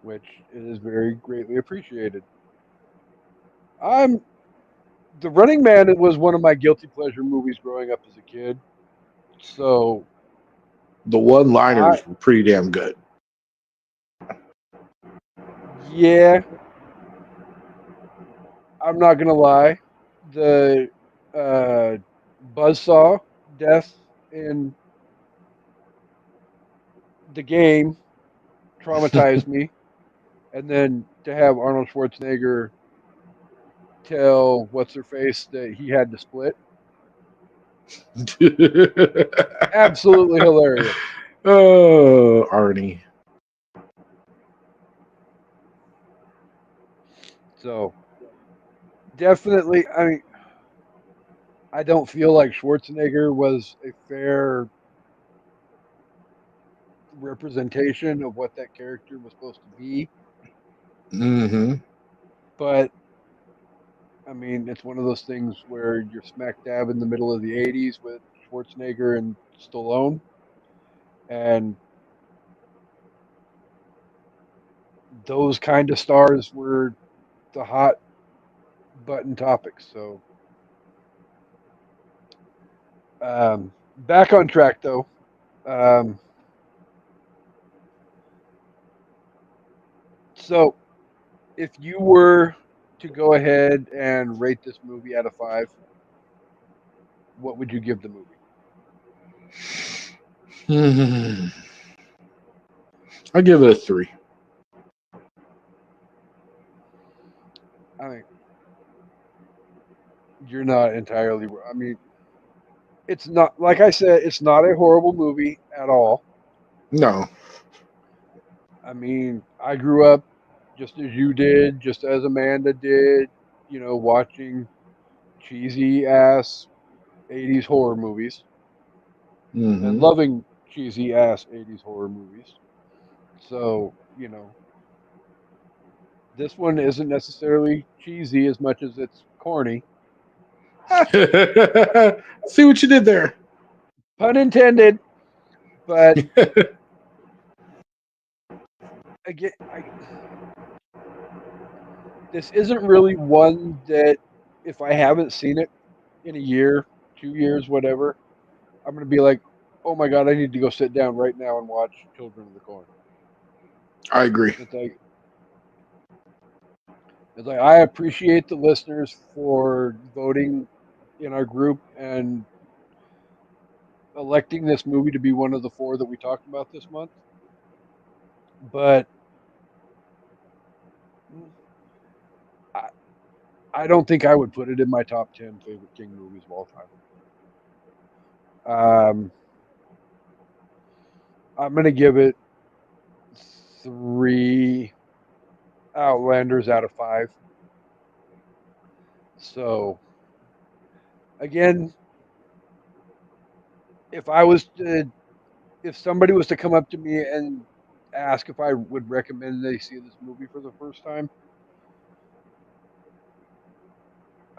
which is very greatly appreciated. I'm The Running Man was one of my guilty pleasure movies growing up as a kid. So The I one-liners were pretty damn good. yeah, I'm not gonna lie. The uh, Buzzsaw death in the game traumatized me, and then to have Arnold Schwarzenegger tell what's her face that he had to split, absolutely hilarious. Oh, Arnie. So definitely, I mean, I don't feel like Schwarzenegger was a fair representation of what that character was supposed to be, Mm-hmm. but I mean, it's one of those things where you're smack dab in the middle of the '80s with Schwarzenegger and Stallone, and those kind of stars were the hot button topics. So, back on track though. Um, so, if you were to go ahead and rate this movie out of five, what would you give the movie? Hmm. I give it a 3. I mean, you're not entirely. I mean, it's not like I said. It's not a horrible movie at all. No. I mean, I grew up just as you did, just as Amanda did. Watching cheesy ass '80s horror movies and Mm-hmm. loving cheesy ass '80s horror movies. So this one isn't necessarily cheesy as much as it's corny. See what you did there. Pun intended. But again, this isn't really one that if I haven't seen it in a year, 2 years, whatever, I'm gonna be like, oh my god, I need to go sit down right now and watch Children of the Corn. I agree. It's like I appreciate the listeners for voting in our group and electing this movie to be one of the four that we talked about this month. But I, I don't think I would put it in my top 10 favorite King movies of all time. I'm going to give it 3 Outlanders out of 5. So, again, if I was to, if somebody was to come up to me and ask if I would recommend they see this movie for the first time,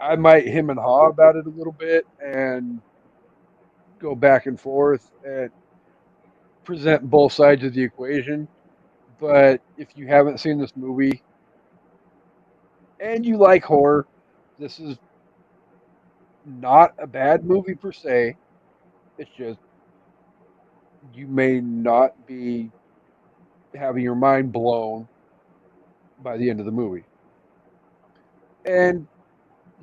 I might him and haw about it a little bit and go back and forth and present both sides of the equation. But if you haven't seen this movie and you like horror, this is not a bad movie per se. It's just you may not be having your mind blown by the end of the movie. And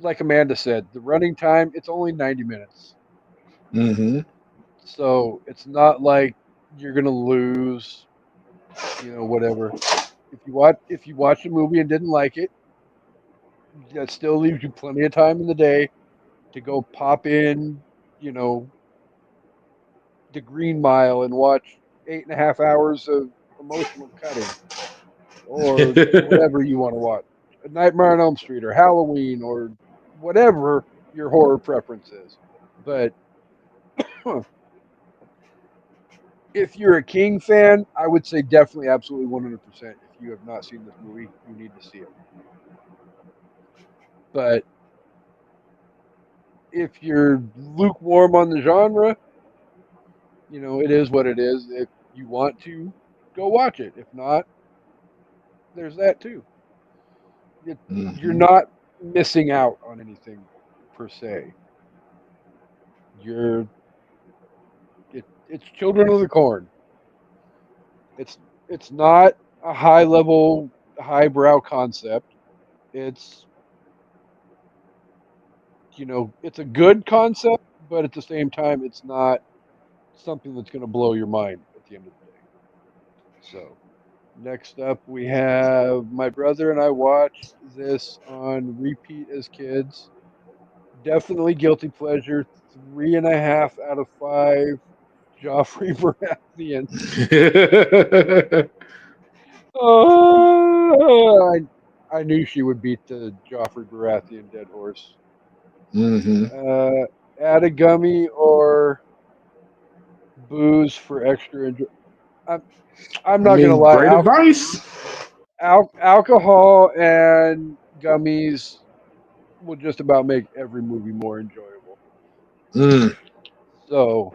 like Amanda said, the running time, it's only 90 minutes. Mm-hmm. So it's not like you're gonna lose, whatever. If you watch a movie and didn't like it, that still leaves you plenty of time in the day to go pop in, you know, the Green Mile and watch 8.5 hours of emotional cutting or whatever you want to watch. A Nightmare on Elm Street or Halloween or whatever your horror preference is. But if you're a King fan, I would say definitely, absolutely, 100%. If you have not seen this movie, you need to see it. But if you're lukewarm on the genre, it is what it is. If you want to, go watch it. If not, there's that too. You're Mm-hmm. not missing out on anything per se. You're it's Children of the Corn. It's it's not a high level, highbrow concept. It's it's a good concept, but at the same time, it's not something that's going to blow your mind at the end of the day. So next up, we have my brother and I watched this on repeat as kids. Definitely guilty pleasure. 3.5 out of 5. Joffrey Baratheon. I knew she would beat the Joffrey Baratheon dead horse. Mm-hmm. Uh, Add a gummy or booze for extra enjoy. I'm, I'm I not gonna mean, lie. great advice. Alcohol and gummies will just about make every movie more enjoyable. Mm. So,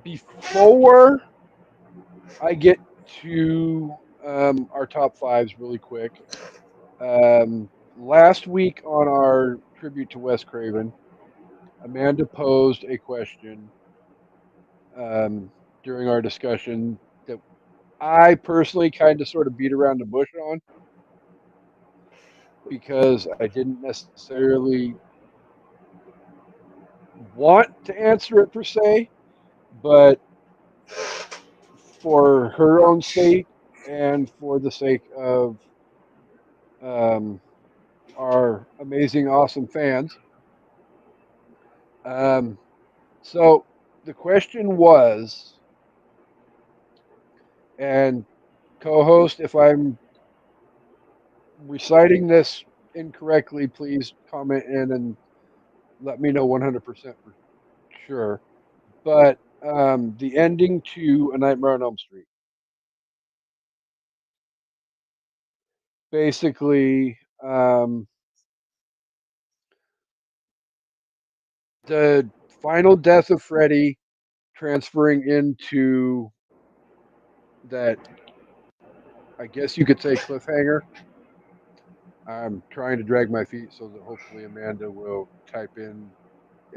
before I get to our top fives really quick, last week on our tribute to Wes Craven, Amanda posed a question um, during our discussion that I personally kind of sort of beat around the bush on because I didn't necessarily want to answer it per se, but for her own sake and for the sake of um, our amazing, awesome fans. Um, so the question was, and co-host, if I'm reciting this incorrectly, please comment in and let me know 100% for sure. But the ending to A Nightmare on Elm Street, basically, the final death of Freddy transferring into that, I guess you could say, cliffhanger. I'm trying to drag my feet so that hopefully Amanda will type in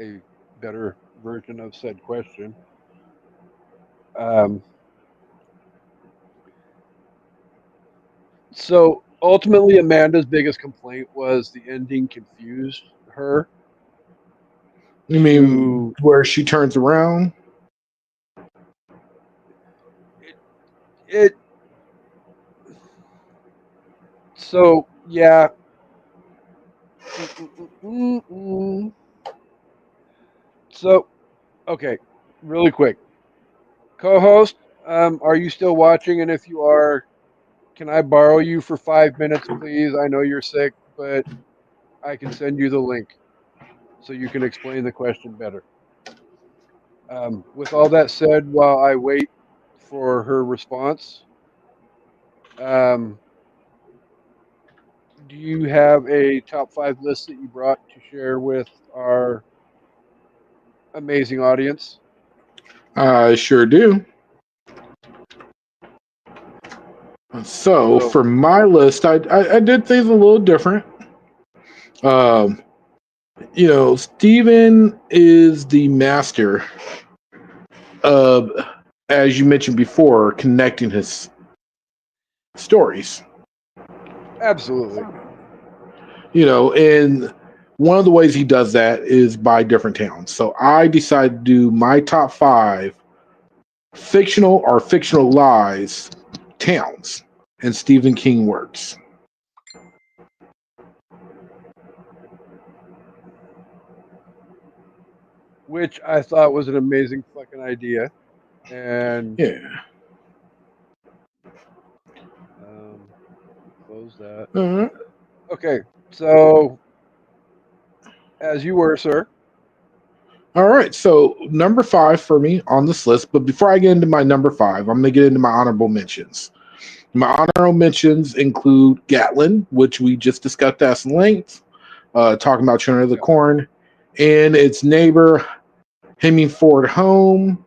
a better version of said question. Um, so ultimately, Amanda's biggest complaint was the ending confused her You mean to where she turns around? it. it so yeah. Mm. So okay, really quick, co-host, are you still watching? And if you are, can I borrow you for 5 minutes, please? I know you're sick, but I can send you the link so you can explain the question better. With all that said, while I wait for her response, um, do you have a top five list that you brought to share with our amazing audience? I sure do. So So, for my list, I did things a little different. Um, Steven is the master of, as you mentioned before, connecting his stories. absolutely. And one of the ways he does that is by different towns. So I decided to do my top five fictional or fictionalized towns in Stephen King works. Which I thought was an amazing fucking idea. And Yeah. um, close that. Uh, Okay, so as you were, sir. all right. So number five for me on this list. But before I get into my number five, I'm going to get into my honorable mentions. My honorable mentions include Gatlin, which we just discussed at length, talking about Children of the Yep. Corn, and its neighbor Hemingford home.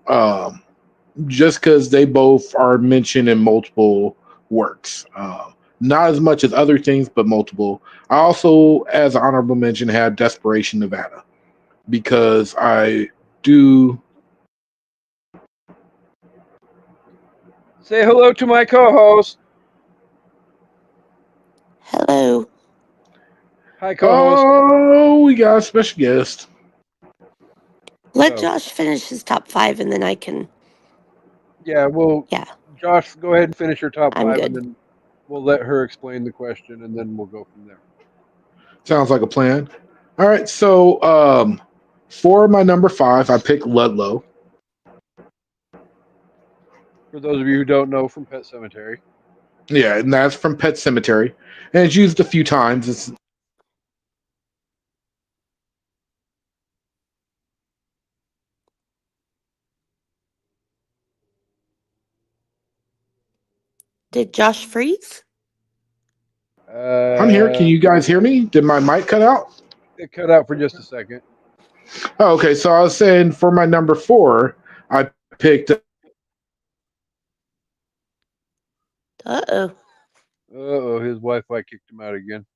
Um, just because they both are mentioned in multiple works. Not as much as other things, but multiple. I also, as an honorable mention, had Desperation Nevada because I do. Say hello to my co-host. Hello. Hi, co-host. Oh, we got a special guest. Let So, Josh finish his top 5 and then I can. yeah, well, Yeah, Josh, go ahead and finish your top I'm five, and good. then we'll let her explain the question, and then we'll go from there. Sounds like a plan. All right, so for my number 5, I picked Ludlow. For those of you who don't know, from Pet Cemetery. Yeah, and that's from Pet Cemetery, and it's used a few times. It's Did Josh freeze? I'm here. Can you guys hear me? Did my mic cut out? It cut out for just a second. Oh, okay, so I was saying for my number 4, I picked. Uh-oh. Uh-oh, his Wi-Fi kicked him out again.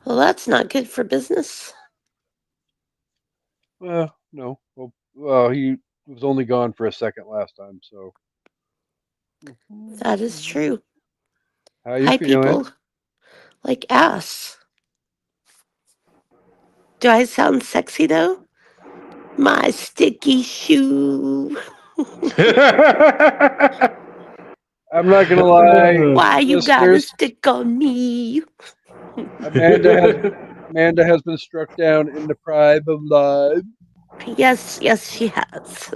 Well, that's not good for business. Well, no. Well, he was only gone for a second last time, so. That is true. How you Hi, feeling? people. Like ass. Do I sound sexy, though? My sticky shoe. I'm not gonna lie, Why you gotta listeners. stick on me? Amanda has Amanda has been struck down in the prime of life. Yes, yes, she has.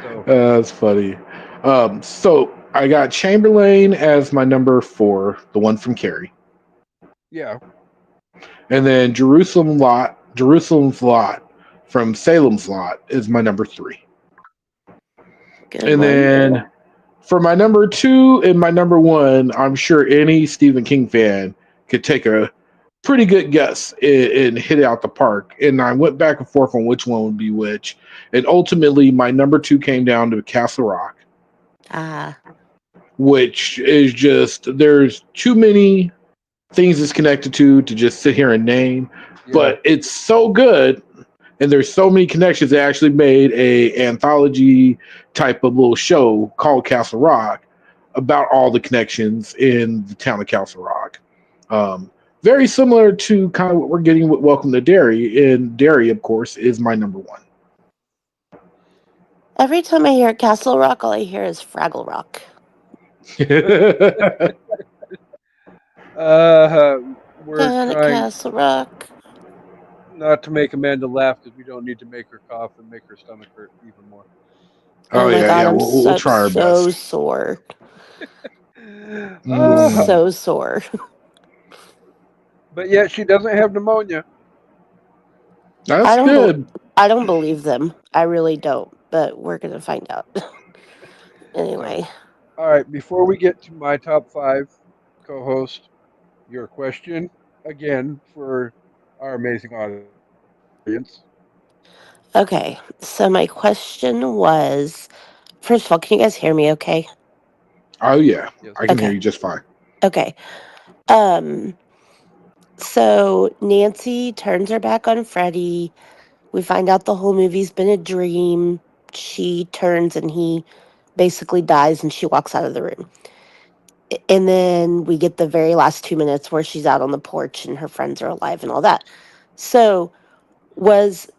So That's funny. So I got Chamberlain as my number 4, the one from Carrie, yeah, and then Jerusalem's Lot from Salem's Lot is my number 3, Good and one. then for my number 2 and my number 1, I'm sure any Stephen King fan could take a pretty good guess and hit it out the park. And I went back and forth on which one would be which, and ultimately my number 2 came down to Castle Rock, Ah, which is just there's too many things it's connected to just sit here and name, yeah, but it's so good and there's so many connections. They actually made a anthology type of little show called Castle Rock about all the connections in the town of Castle Rock. Very similar to kind of what we're getting with Welcome to Derry, and Derry, of course, is my number 1. every time I hear Castle Rock, all I hear is Fraggle Rock. uh, we're Down at trying Castle Rock. not to make Amanda laugh because we don't need to make her cough and make her stomach hurt even more. Oh Oh my yeah, god, yeah. I'm We'll so, try our so best. sore. uh, Mm, So sore. but yet she doesn't have pneumonia. I that's don't bel good. I don't believe them. I really don't, but we're gonna find out. So, Anyway. all right, before we get to my top five, co-host, your question again for our amazing audience. Okay. So my question was, first of all, can you guys hear me okay? Oh yeah, Yes. I can hear Okay. you just fine. Okay. Um so Nancy turns her back on Freddie. We find out the whole movie's been a dream. She turns and he basically dies and she walks out of the room. And then we get the very last 2 minutes where she's out on the porch and her friends are alive and all that. So, was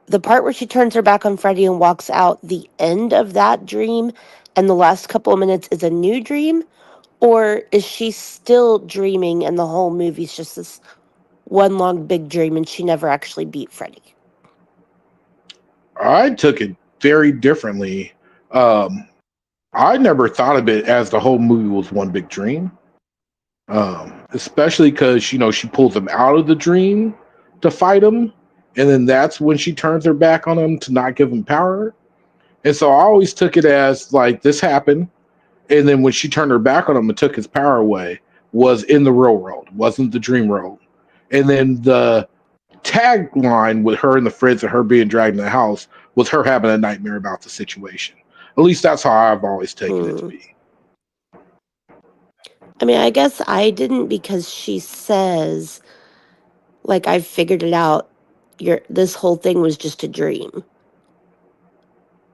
the part where she turns her back on Freddie and walks out the end of that dream and the last couple of minutes is a new dream? Or is she still dreaming and the whole movie's just this one long big dream and she never actually beat Freddie? I took it very differently. Um, I never thought of it as the whole movie was one big dream. Especially because she pulls him out of the dream to fight him, and then that's when she turns her back on him to not give him power. And so I always took it as like this happened, and then when she turned her back on him and took his power away, was in the real world, wasn't the dream world. And then the tagline with her and the friends and her being dragged in the house was her having a nightmare about the situation. At least that's how I've always taken it to Hmm. be. I mean, I guess I didn't because she says, like, I figured it out. This whole thing was just a dream.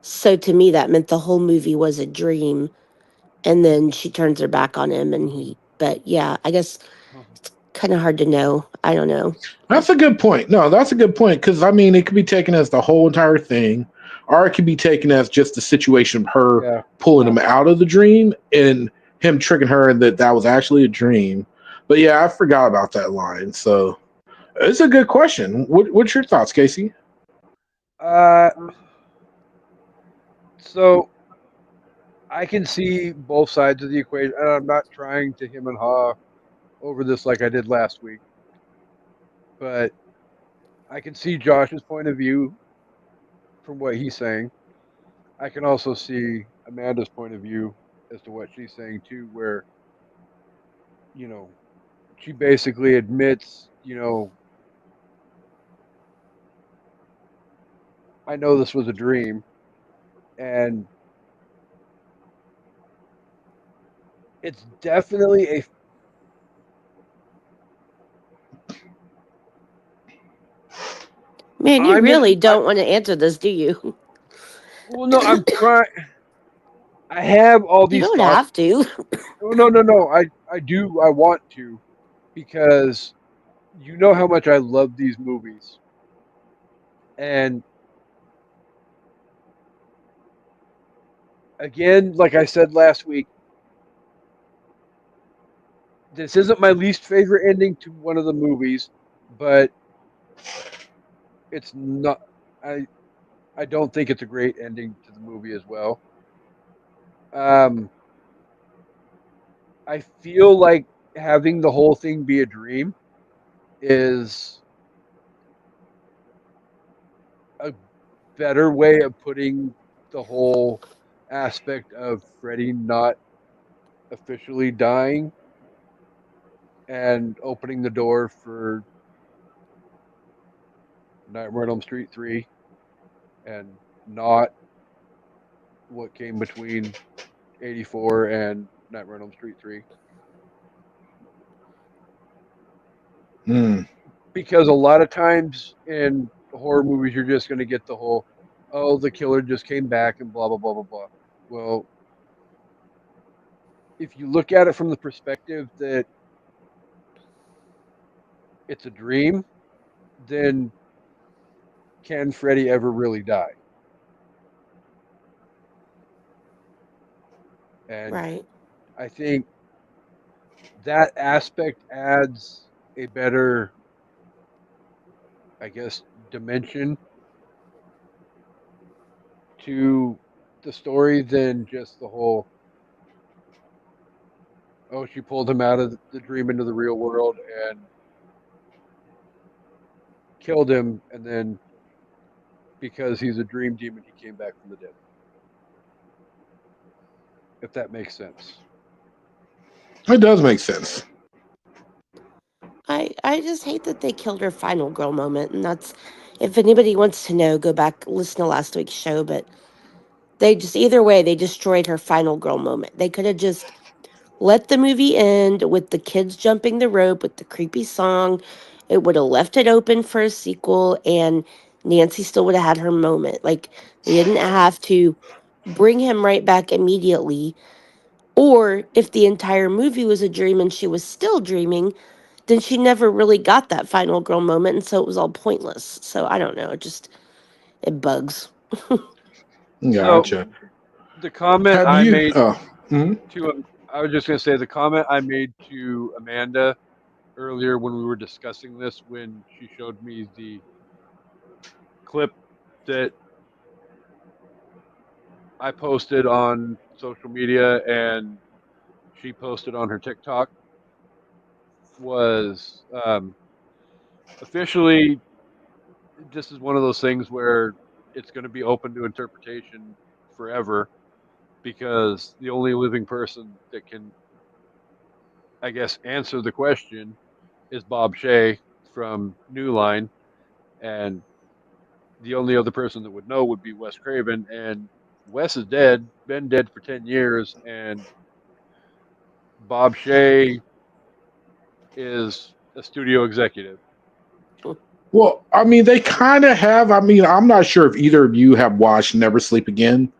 So to me, that meant the whole movie was a dream. And then she turns her back on him, but yeah, I guess it's kind of hard to know. I don't know. That's a good point. No, that's a good point because I mean, it could be taken as the whole entire thing, or it could be taken as just the situation of her Yeah. pulling him out of the dream and him tricking her that that was actually a dream. But yeah, I forgot about that line. So it's a good question. What's your thoughts, Casey? Uh, so I can see both sides of the equation, and I'm not trying to him and haw over this like I did last week, but I can see Josh's point of view from what he's saying. I can also see Amanda's point of view as to what she's saying too, where you know she basically admits, I know this was a dream, and it's definitely a. Man, you I'm gonna. really don't want to answer this, do you? Well, no, I'm trying. I have all You these don't thoughts. have to. Oh, no, no, no. I do. I want to because you know how much I love these movies, and again, like I said last week, this isn't my least favorite ending to one of the movies, but it's not. I I don't think it's a great ending to the movie as well. Um, I feel like having the whole thing be a dream is a better way of putting the whole aspect of Freddy not officially dying and opening the door for Nightmare on Elm Street 3 and not what came between 84 and Nightmare on Elm Street 3. Hmm. Because a lot of times in horror movies, you're just going to get the whole, oh, the killer just came back and blah, blah, blah, blah, blah. Well, if you look at it from the perspective that it's a dream, then can Freddy ever really die? And Right. I think that aspect adds a better, I guess, dimension to the story than just the whole, oh, she pulled him out of the dream into the real world and killed him, and then because he's a dream demon, he came back from the dead. If that makes sense. It does make sense. I just hate that they killed her final girl moment, and that's if anybody wants to know, go back listen to last week's show. But they just either way, they destroyed her final girl moment. They could have just let the movie end with the kids jumping the rope with the creepy song. It would have left it open for a sequel, and Nancy still would have had her moment. Like they didn't have to bring him right back immediately. Or if the entire movie was a dream and she was still dreaming, then she never really got that final girl moment, and so it was all pointless. So I don't know. It bugs. So Gotcha. the comment Have I you? made Oh, mhm. I was just going to say the comment I made to Amanda earlier when we were discussing this, when she showed me the clip that I posted on social media and she posted on her TikTok, was officially, this is one of those things where it's going to be open to interpretation forever because the only living person that can I guess, answer the question is Bob Shea from New Line, and the only other person that would know would be Wes Craven. And Wes is dead, been dead for 10 years, and Bob Shea is a studio executive. Well, I mean, they kind of have. I mean, I'm not sure if either of you have watched Never Sleep Again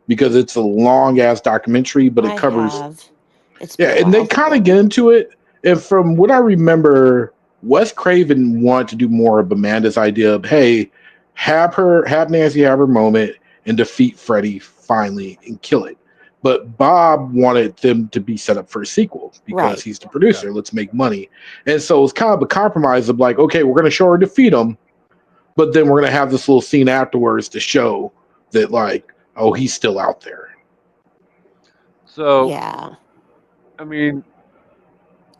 because it's a long ass documentary, but it I covers, have. It's yeah, been a and they while. kind of get into it. And from what I remember, Wes Craven wanted to do more of Amanda's idea of, hey, have Nancy have her moment and defeat Freddy finally and kill it. But Bob wanted them to be set up for a sequel because Right. he's the Yeah. producer. Let's make money. And so it's kind of a compromise of like, okay, we're going to show her defeat him, but then we're going to have this little scene afterwards to show that, like, oh, he's still out there. So, Yeah. I mean,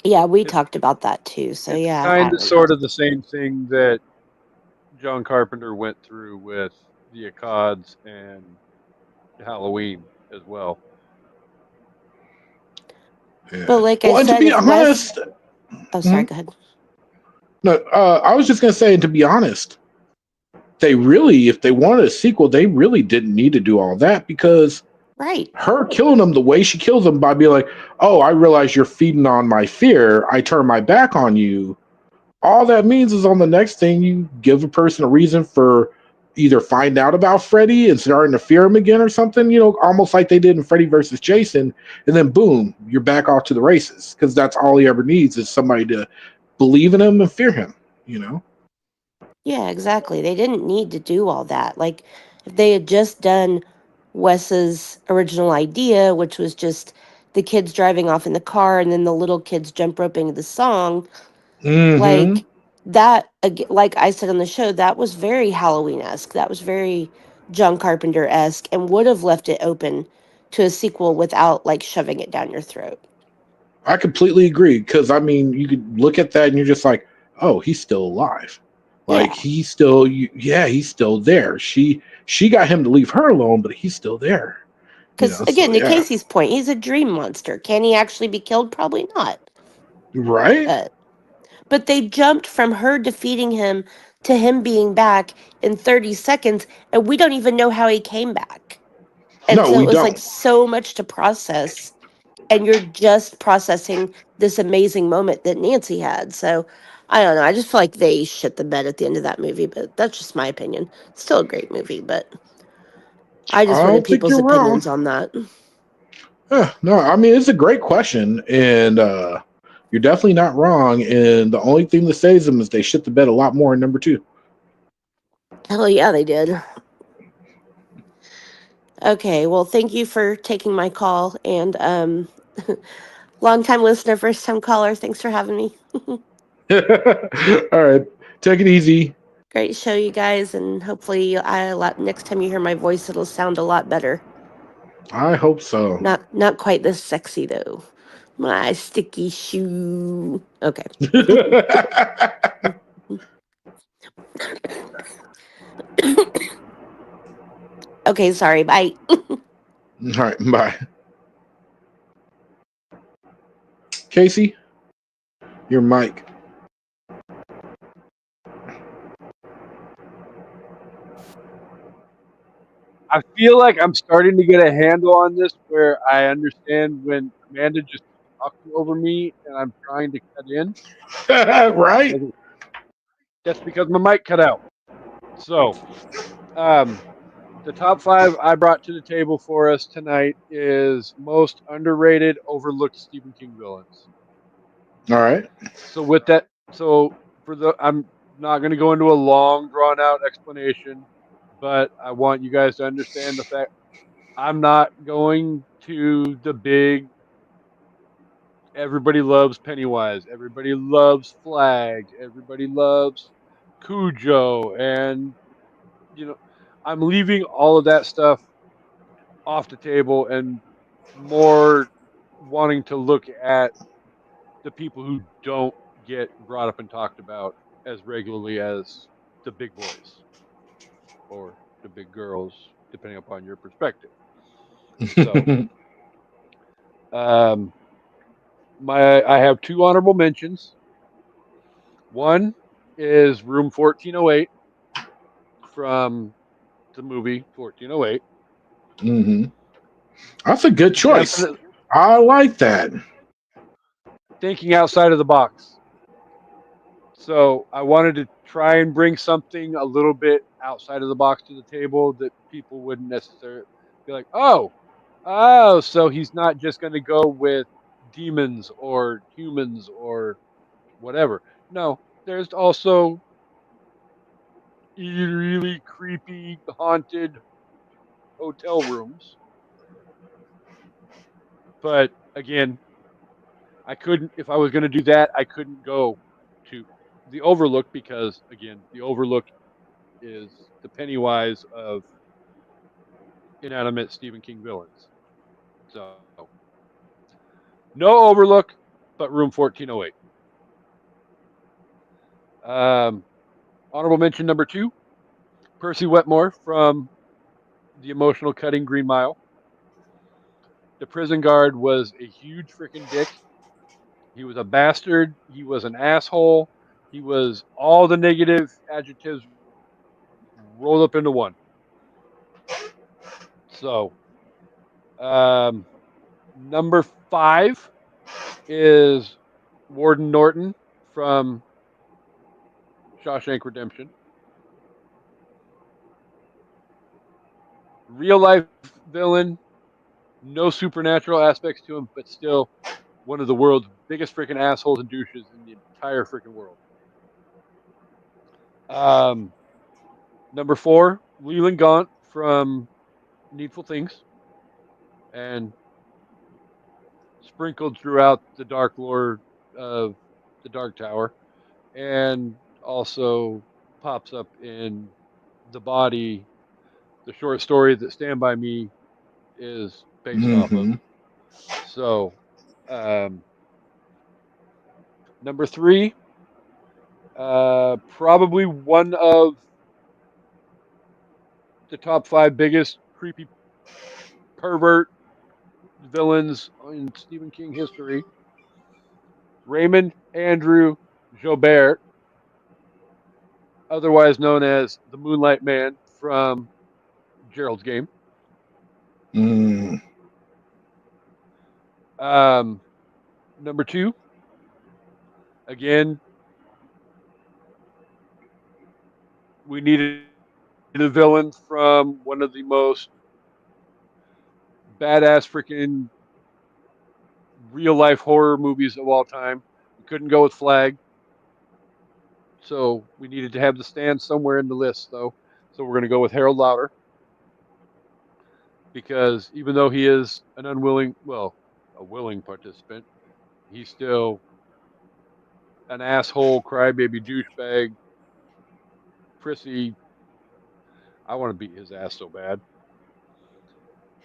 Yeah, we it's talked about that too. So it's yeah, I kind of don't know. sort of the same thing that John Carpenter went through with the Akkads and Halloween as well. But Yeah. like I Well, and to said, be if Wes honest, Oh sorry, mhm. go ahead. No, I was just going to say, and to be honest, they really, if they wanted a sequel, they really didn't need to do all that because Right. her killing him the way she kills him by being like, oh, I realize you're feeding on my fear. I turn my back on you. All that means is on the next thing, you give a person a reason for either find out about Freddy and starting to fear him again or something, almost like they did in Freddy versus Jason. And then boom, you're back off to the races because that's all he ever needs is somebody to believe in him and fear him. Yeah, exactly. They didn't need to do all that. Like if they had just done Wes's original idea, which was just the kids driving off in the car and then the little kids jump roping to the song, Mm-hmm. like that like I said on the show, that was very Halloween-esque. That was very John Carpenter-esque and would have left it open to a sequel without like shoving it down your throat. I completely agree because I mean, you could look at that and you're just like, oh, he's still alive. Like Yeah. he's still, yeah, he's still there. She got him to leave her alone, but he's still there. Because So again, to yeah, Casey's point, he's a dream monster. Can he actually be killed? Probably not. right? But they jumped from her defeating him to him being back in 30 seconds, and we don't even know how he came back. And No, so it we was like don't. so much to process, and you're just processing this amazing moment that Nancy had. So I don't know. I just feel like they shit the bed at the end of that movie, but that's just my opinion. It's still a great movie, but I just I wanted don't think people's you're wrong. opinions on that. Yeah, no, I mean it's a great question, and you're definitely not wrong. And the only thing that saves them is they shit the bed a lot more in number two. Hell yeah, they did. Okay, well, thank you for taking my call, and long time listener, first time caller. Thanks for having me. All right, take it easy. Great show, you guys, and hopefully, next time you hear my voice, it'll sound a lot better. I hope so. Not quite this sexy though. My sticky shoe. Okay. Okay, sorry. Bye. All right, bye, Casey. Your mic. I feel like I'm starting to get a handle on this where I understand when Amanda just talking over me and I'm trying to cut in. Right? That's because my mic cut out. So, um, the top five I brought to the table for us tonight is most underrated, overlooked Stephen King villains. All right. So with that, I'm not going to go into a long, drawn out explanation, but I want you guys to understand the fact I'm not going to the big. Everybody loves Pennywise. Everybody loves Flag. Everybody loves Cujo, and you know, I'm leaving all of that stuff off the table and more wanting to look at the people who don't get brought up and talked about as regularly as the big boys or the big girls, depending upon your perspective. So, um, I have two honorable mentions. One is Room 1408 from the movie 1408. Hmm. That's a good choice. Definitely I like that. thinking outside of the box. So I wanted to try and bring something a little bit outside of the box to the table that people wouldn't necessarily be like, oh, so he's not just going to go with demons or humans or whatever. No, there's also really creepy, haunted hotel rooms. But again, I couldn't, if I was going to do that, I couldn't go to the Overlook because, again, the Overlook is the Pennywise of inanimate Stephen King villains. So, no Overlook, but Room 1408. Um, honorable mention number two, Percy Wetmore from The Emotional Cutting Green Mile. The prison guard was a huge freaking dick. He was a bastard. He was an asshole. He was all the negative adjectives rolled up into one. So, um, number five is Warden Norton from Shawshank Redemption. Real life villain, no supernatural aspects to him, but still one of the world's biggest freaking assholes and douches in the entire freaking world. Um, number four, Leland Gaunt from Needful Things, and sprinkled throughout the dark lore of the Dark Tower, and also pops up in the body, the short story that Stand By Me is based off of. Hmm. So, um, number three, probably one of the top five biggest creepy pervert villains in Stephen King history, Raymond Andrew Jobert, otherwise known as the Moonlight Man from Gerald's Game. Mm. Um, number two, again, we needed a villain from one of the most badass freaking real life horror movies of all time. We couldn't go with Flag, so we needed to have the stand somewhere in the list, though. So we're going to go with Harold Lauder because even though he is an unwilling, well, a willing participant, he's still an asshole, crybaby, douchebag, prissy. I want to beat his ass so bad.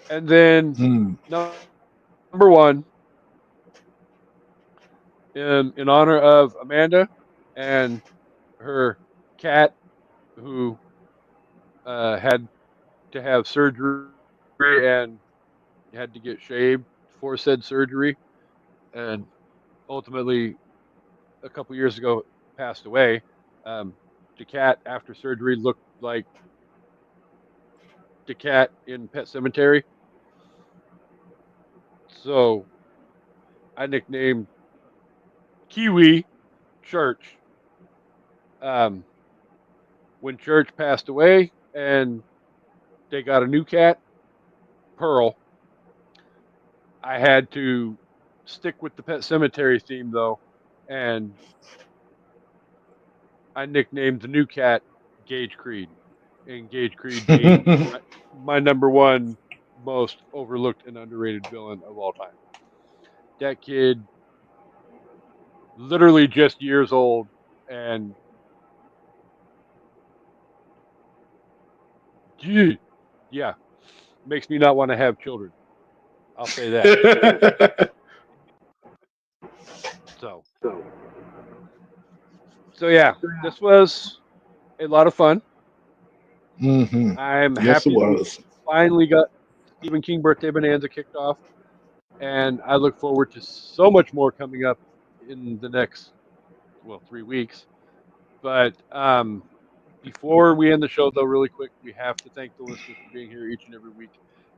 And then Mm. number one, in honor of Amanda and her cat who had to have surgery and had to get shaved for said surgery, and ultimately a couple years ago passed away. Um, the cat after surgery looked like the cat in Pet Cemetery, so I nicknamed Kiwi Church. Um, when Church passed away and they got a new cat, Pearl, I had to stick with the Pet Cemetery theme though, and I nicknamed the new cat Gage Creed, and Gage Creed being my number one most overlooked and underrated villain of all time. That kid, literally just years old, and gee, yeah, makes me not want to have children. I'll say that. So, so yeah, this was a lot of fun. Hmm. I'm Yes, it happy that we was. finally got Stephen King Birthday Bonanza kicked off. And I look forward to so much more coming up in the next, 3 weeks. But before we end the show, though, really quick, we have to thank the listeners for being here each and every week.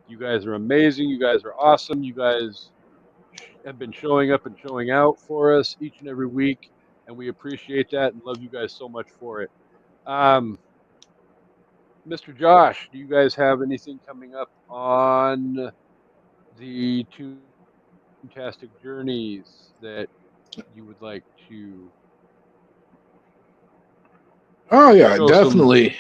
You guys are amazing. You guys are awesome. You guys have been showing up and showing out for us each and every week, and we appreciate that and love you guys so much for it. Um, Mr. Josh, do you guys have anything coming up on the Toontastic Journeys that you would like to Oh yeah, show some? definitely.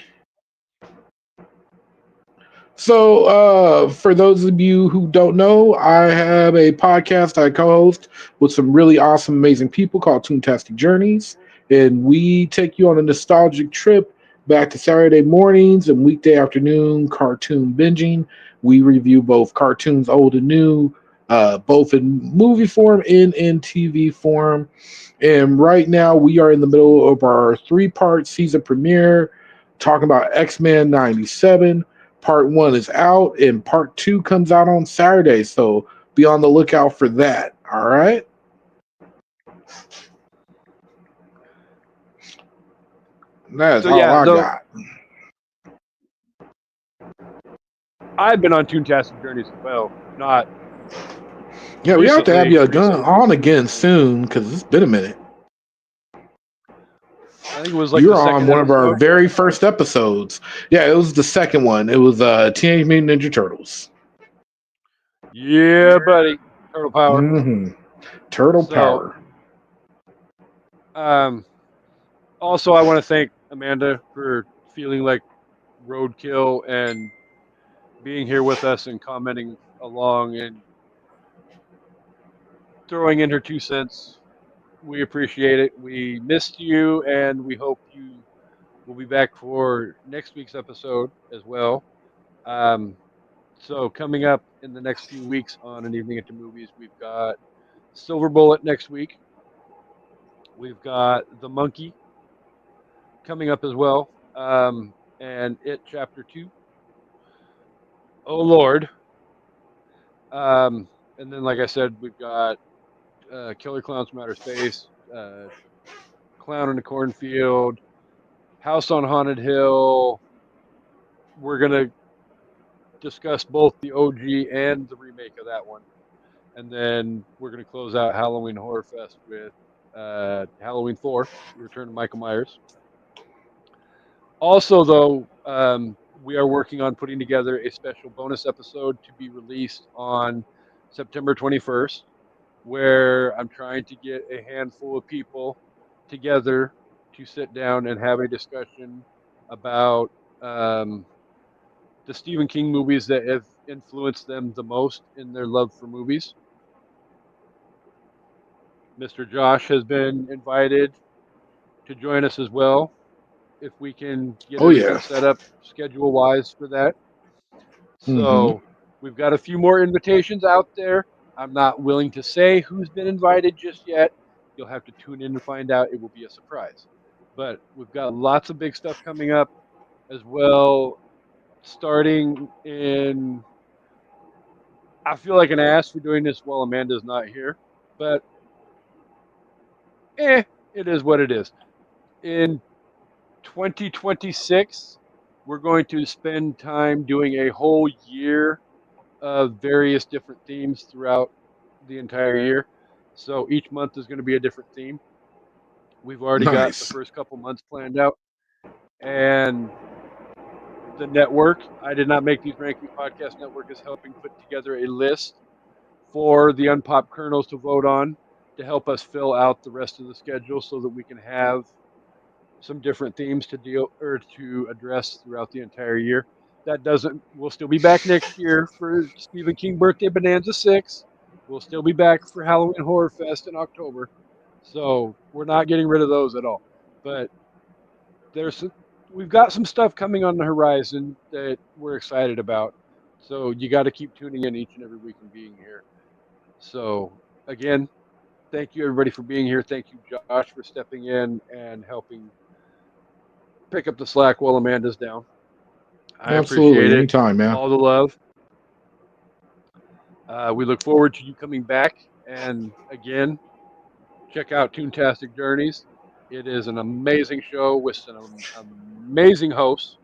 So, for those of you who don't know, I have a podcast I co-host with some really awesome, amazing people called Toontastic Journeys, and we take you on a nostalgic trip back to Saturday mornings and weekday afternoon cartoon binging. We review both cartoons, old and new, both in movie form and in TV form. And right now, we are in the middle of our three-part season premiere, talking about X-Men '97. Part one is out, and part two comes out on Saturday. So be on the lookout for that. All right. That's So all yeah, I though got. I've been on Toontastic Journeys as well. Not Yeah, we have to have recently, you recently. on again soon because it's been a minute. I think it was like the You're on second one of our episode. very first episodes. Yeah, it was the second one. It was Teenage Mutant Ninja Turtles. Yeah, buddy. Turtle Power. hmm Turtle So, Power. um, also, I want to thank Amanda for feeling like roadkill and being here with us and commenting along and throwing in her 2 cents. We appreciate it. We missed you, and we hope you will be back for next week's episode as well. Um, so, coming up in the next few weeks on An Evening at the Movies, we've got Silver Bullet next week. We've got The Monkey coming up as well, and It Chapter 2. Oh, Lord. And then, like I said, we've got Killer Clowns from Outer Space, Clown in the Cornfield, House on Haunted Hill. We're going to discuss both the OG and the remake of that one. And then we're going to close out Halloween Horror Fest with Halloween 4, The Return of Michael Myers. Also, though, we are working on putting together a special bonus episode to be released on September 21st, where I'm trying to get a handful of people together to sit down and have a discussion about the Stephen King movies that have influenced them the most in their love for movies. Mr. Josh has been invited to join us as well if we can get Oh everything yeah. set up schedule wise for that. hmm So we've got a few more invitations out there. I'm not willing to say who's been invited just yet. You'll have to tune in to find out. It will be a surprise. But we've got lots of big stuff coming up as well, starting in. I feel like an ass for doing this while Amanda's not here, but it is what it is. In 2026, we're going to spend time doing a whole year of various different themes throughout the entire year. So each month is going to be a different theme. We've already got the Nice. first couple months planned out. And the network, I did not make these rankings. Podcast Network is helping put together a list for the unpopped kernels to vote on to help us fill out the rest of the schedule so that we can have some different themes to deal or to address throughout the entire year. That doesn't. We'll still be back next year for Stephen King Birthday Bonanza 6. We'll still be back for Halloween Horror Fest in October. So we're not getting rid of those at all. But there's we've got some stuff coming on the horizon that we're excited about. So you got to keep tuning in each and every week and being here. So again, thank you everybody for being here. Thank you, Josh, for stepping in and helping pick up the slack while Amanda's down. I Absolutely. appreciate it. Anytime, man. All the love. We look forward to you coming back. And again, check out Toontastic Journeys. It is an amazing show with some amazing hosts.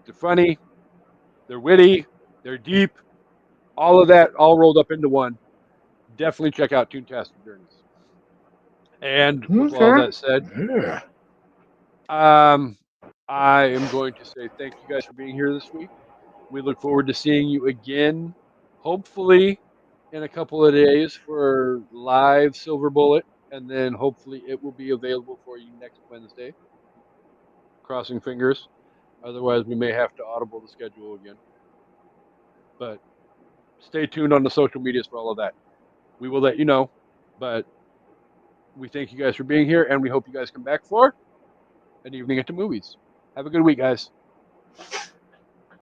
They're funny, they're witty, they're deep, all of that all rolled up into one. Definitely check out Toontastic Journeys. And with all Okay. that said, Yeah. um, I am going to say thank you guys for being here this week. We look forward to seeing you again, hopefully in a couple of days for live Silver Bullet, and then hopefully it will be available for you next Wednesday. Crossing fingers. Otherwise, we may have to audible the schedule again. But stay tuned on the social medias for all of that. We will let you know. But we thank you guys for being here, and we hope you guys come back for an evening at the movies. Have a good week, guys.